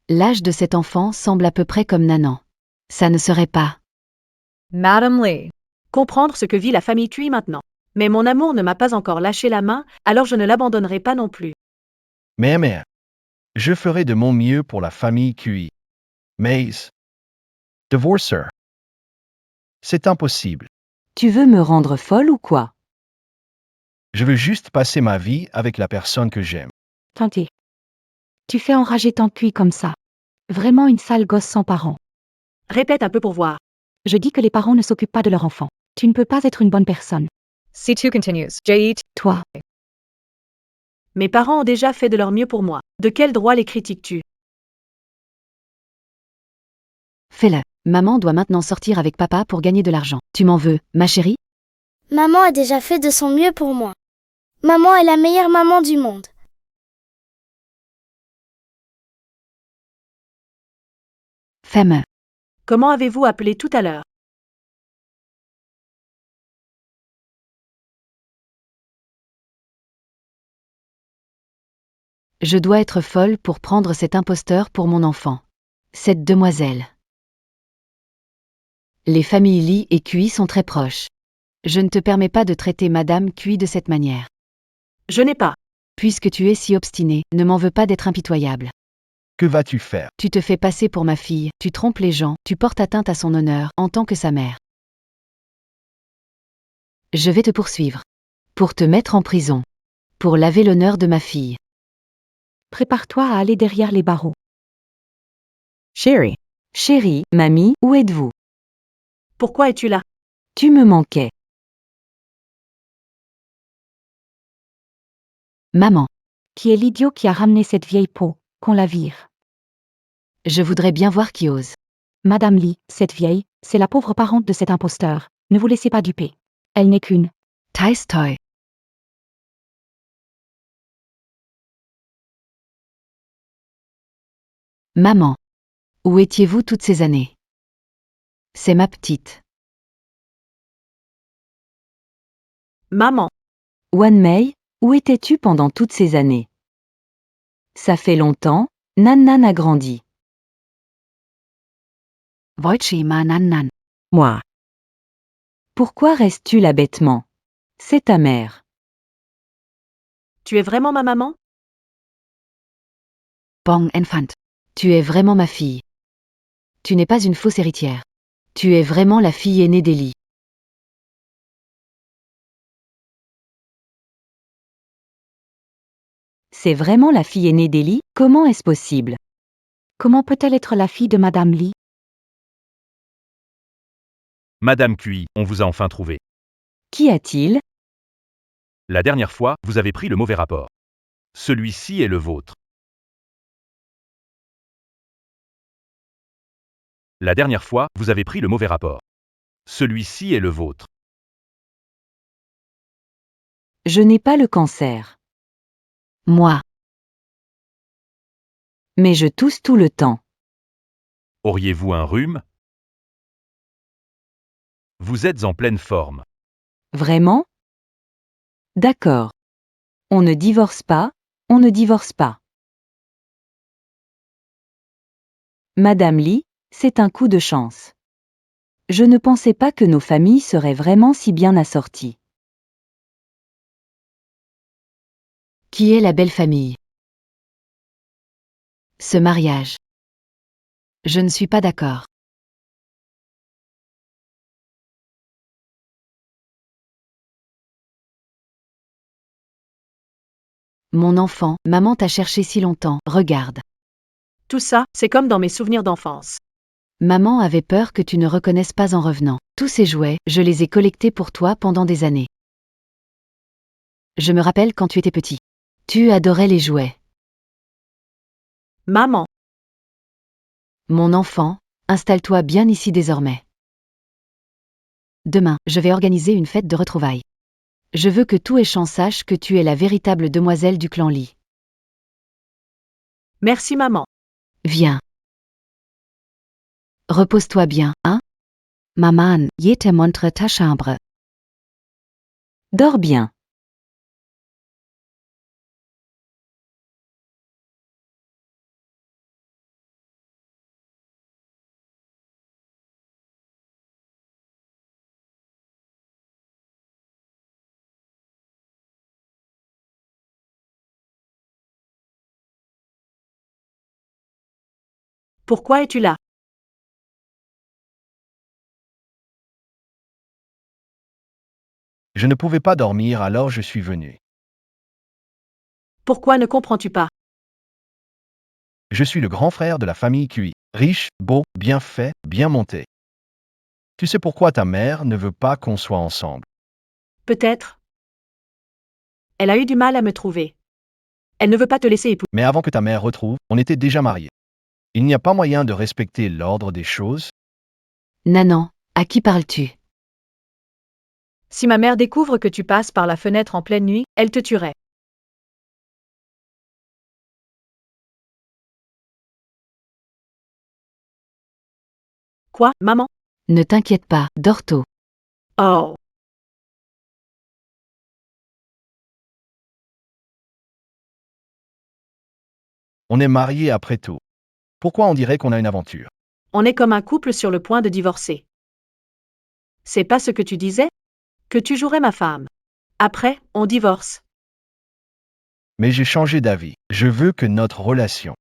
L'âge de cet enfant semble à peu près comme Nanan. Ça ne serait pas. Madame Lee. Comprendre ce que vit la famille Cui maintenant. Mais mon amour ne m'a pas encore lâché la main, alors je ne l'abandonnerai pas non plus. Mais, je ferai de mon mieux pour la famille Cui. Mais, divorcer. C'est impossible. Tu veux me rendre folle ou quoi? Je veux juste passer ma vie avec la personne que j'aime. Tante. Tu fais enrager Tante Cui comme ça. Vraiment une sale gosse sans parents. Répète un peu pour voir. Je dis que les parents ne s'occupent pas de leur enfant. Tu ne peux pas être une bonne personne. C2 continues. JET. Toi. Mes parents ont déjà fait de leur mieux pour moi. De quel droit les critiques-tu? Fais-le. Maman doit maintenant sortir avec papa pour gagner de l'argent. Tu m'en veux, ma chérie? Maman a déjà fait de son mieux pour moi. Maman est la meilleure maman du monde. Fais-me. Comment avez-vous appelé tout à l'heure? Je dois être folle pour prendre cet imposteur pour mon enfant. Cette demoiselle. Les familles Lee et Cui sont très proches. Je ne te permets pas de traiter Madame Cui de cette manière. Je n'ai pas. Puisque tu es si obstiné, ne m'en veux pas d'être impitoyable. Que vas-tu faire? Tu te fais passer pour ma fille, tu trompes les gens, tu portes atteinte à son honneur, en tant que sa mère. Je vais te poursuivre. Pour te mettre en prison. Pour laver l'honneur de ma fille. Prépare-toi à aller derrière les barreaux. Chérie, Chérie, mamie, où êtes-vous? pourquoi es-tu là? Tu me manquais. Maman, Qui est l'idiot qui a ramené cette vieille peau? Qu'on la vire. je voudrais bien voir qui ose. Madame Lee, cette vieille, c'est la pauvre parente de cet imposteur. Ne vous laissez pas duper. Elle n'est qu'une. Thais Toy. Maman. Où étiez-vous toutes ces années? C'est ma petite. Maman, Wan Mei, où étais-tu pendant toutes ces années? Ça fait longtemps, Nan Nan a grandi. Voichima Nan Nan. moi. Pourquoi restes-tu là bêtement? C'est ta mère. Tu es vraiment ma maman? Bong Enfant. Tu es vraiment ma fille. Tu n'es pas une fausse héritière. Tu es vraiment la fille aînée d'Eli. C'est vraiment la fille aînée d'Eli? Comment est-ce possible? Comment peut-elle être la fille de Madame Lee? Madame Cui, on vous a enfin trouvé. Qu'y a-t-il? La dernière fois, vous avez pris le mauvais rapport. Celui-ci est le vôtre. La dernière fois, vous avez pris le mauvais rapport. Celui-ci est le vôtre. Je n'ai pas le cancer. Moi. Mais je tousse tout le temps. Auriez-vous un rhume? Vous êtes en pleine forme. Vraiment? D'accord. On ne divorce pas, on ne divorce pas. Madame Lee, c'est un coup de chance. Je ne pensais pas que nos familles seraient vraiment si bien assorties. Qui est la belle famille? Ce mariage. Je ne suis pas d'accord. Mon enfant, maman t'a cherché si longtemps, regarde. Tout ça, c'est comme dans mes souvenirs d'enfance. Maman avait peur que tu ne reconnaisses pas en revenant. Tous ces jouets, je les ai collectés pour toi pendant des années. Je me rappelle quand tu étais petit. Tu adorais les jouets. Maman, Mon enfant, installe-toi bien ici désormais. Demain, je vais organiser une fête de retrouvailles. Je veux que tout Échamps sache que tu es la véritable demoiselle du clan Lee. merci maman. Viens. Repose-toi bien, hein? Maman, je te montre ta chambre. Dors bien. Pourquoi es-tu là? Je ne pouvais pas dormir, alors je suis venu. Pourquoi ne comprends-tu pas? Je suis le grand frère de la famille Cui. Riche, beau, bien fait, bien monté. Tu sais pourquoi ta mère ne veut pas qu'on soit ensemble? Peut-être. Elle a eu du mal à me trouver. Elle ne veut pas te laisser épouser. Mais avant que ta mère retrouve, on était déjà mariés. Il n'y a pas moyen de respecter l'ordre des choses. Nanan, à qui parles-tu? Si ma mère découvre que tu passes par la fenêtre en pleine nuit, elle te tuerait. Quoi, maman? Ne t'inquiète pas, dors tôt. Oh. On est mariés après tout. Pourquoi on dirait qu'on a une aventure? On est comme un couple sur le point de divorcer. C'est pas ce que tu disais? Que tu jouerais ma femme. Après, on divorce. Mais j'ai changé d'avis. Je veux que notre relation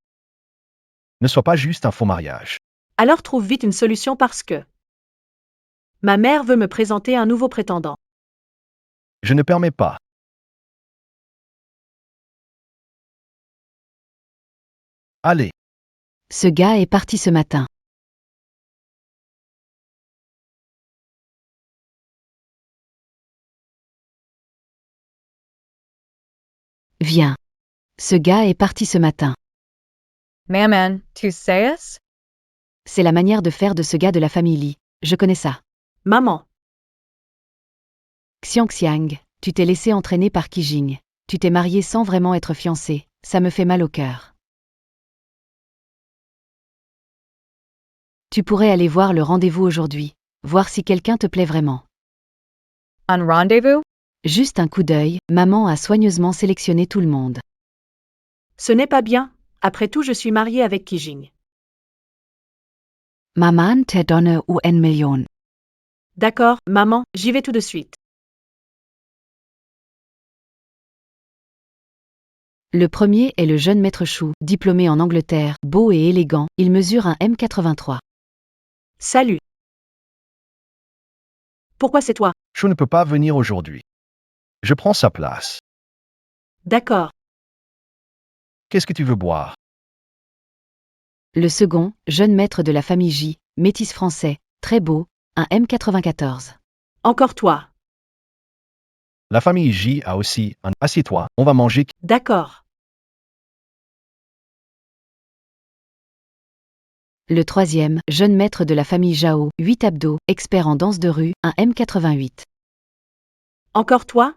ne soit pas juste un faux mariage. Alors trouve vite une solution parce que ma mère veut me présenter un nouveau prétendant. Je ne permets pas. Allez, Ce gars est parti ce matin. Viens. Ce gars est parti ce matin. Maman, tu sais? C'est la manière de faire de ce gars de la famille Lee. Je connais ça. Maman, Xiang, tu t'es laissé entraîner par Kijing. Tu t'es marié sans vraiment être fiancé. Ça me fait mal au cœur. Tu pourrais aller voir le rendez-vous aujourd'hui. Voir si quelqu'un te plaît vraiment. Un rendez-vous? Juste un coup d'œil, maman a soigneusement sélectionné tout le monde. ce n'est pas bien. Après tout, je suis mariée avec Kijing. Maman te donne un million. D'accord, maman, j'y vais tout de suite. Le premier est le jeune maître Chou, diplômé en Angleterre, beau et élégant, il mesure un M83. Salut. Pourquoi c'est toi? je ne peux pas venir aujourd'hui. Je prends sa place. D'accord. Qu'est-ce que tu veux boire? Le second, jeune maître de la famille J, métis français, très beau, un M94. Encore toi. La famille J a aussi un. Assieds-toi, on va manger. D'accord. Le troisième, jeune maître de la famille Jao, 8 abdos, expert en danse de rue, un M88. Encore toi?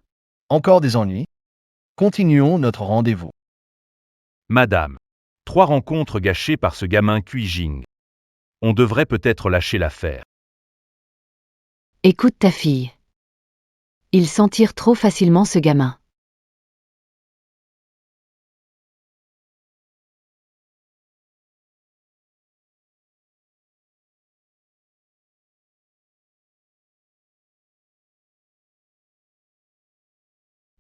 Encore des ennuis? Continuons notre rendez-vous. Madame. 3 rencontres gâchées par ce gamin Cuijing. On devrait peut-être lâcher l'affaire. Écoute ta fille. Il s'en tire trop facilement ce gamin.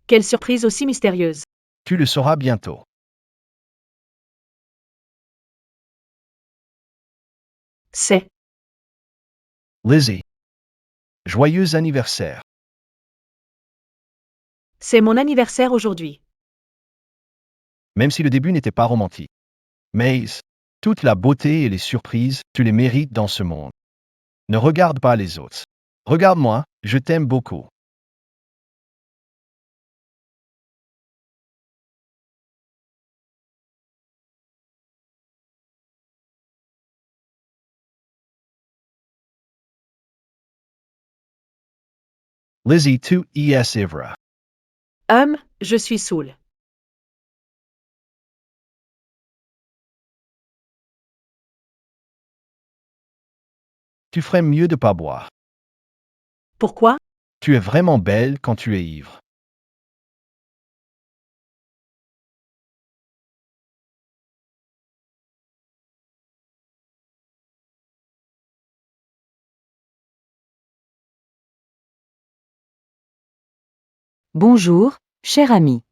Quelle surprise aussi mystérieuse. Tu le sauras bientôt. C'est Lizzie. Joyeux anniversaire. c'est mon anniversaire aujourd'hui. Même si le début n'était pas romantique. Mais toute la beauté et les surprises, tu les mérites dans ce monde. Ne regarde pas les autres. Regarde-moi, je t'aime beaucoup. Lizzie, tu es ivre. Je suis saoul. Tu ferais mieux de pas boire. Pourquoi? Tu es vraiment belle quand tu es ivre. Bonjour, cher ami.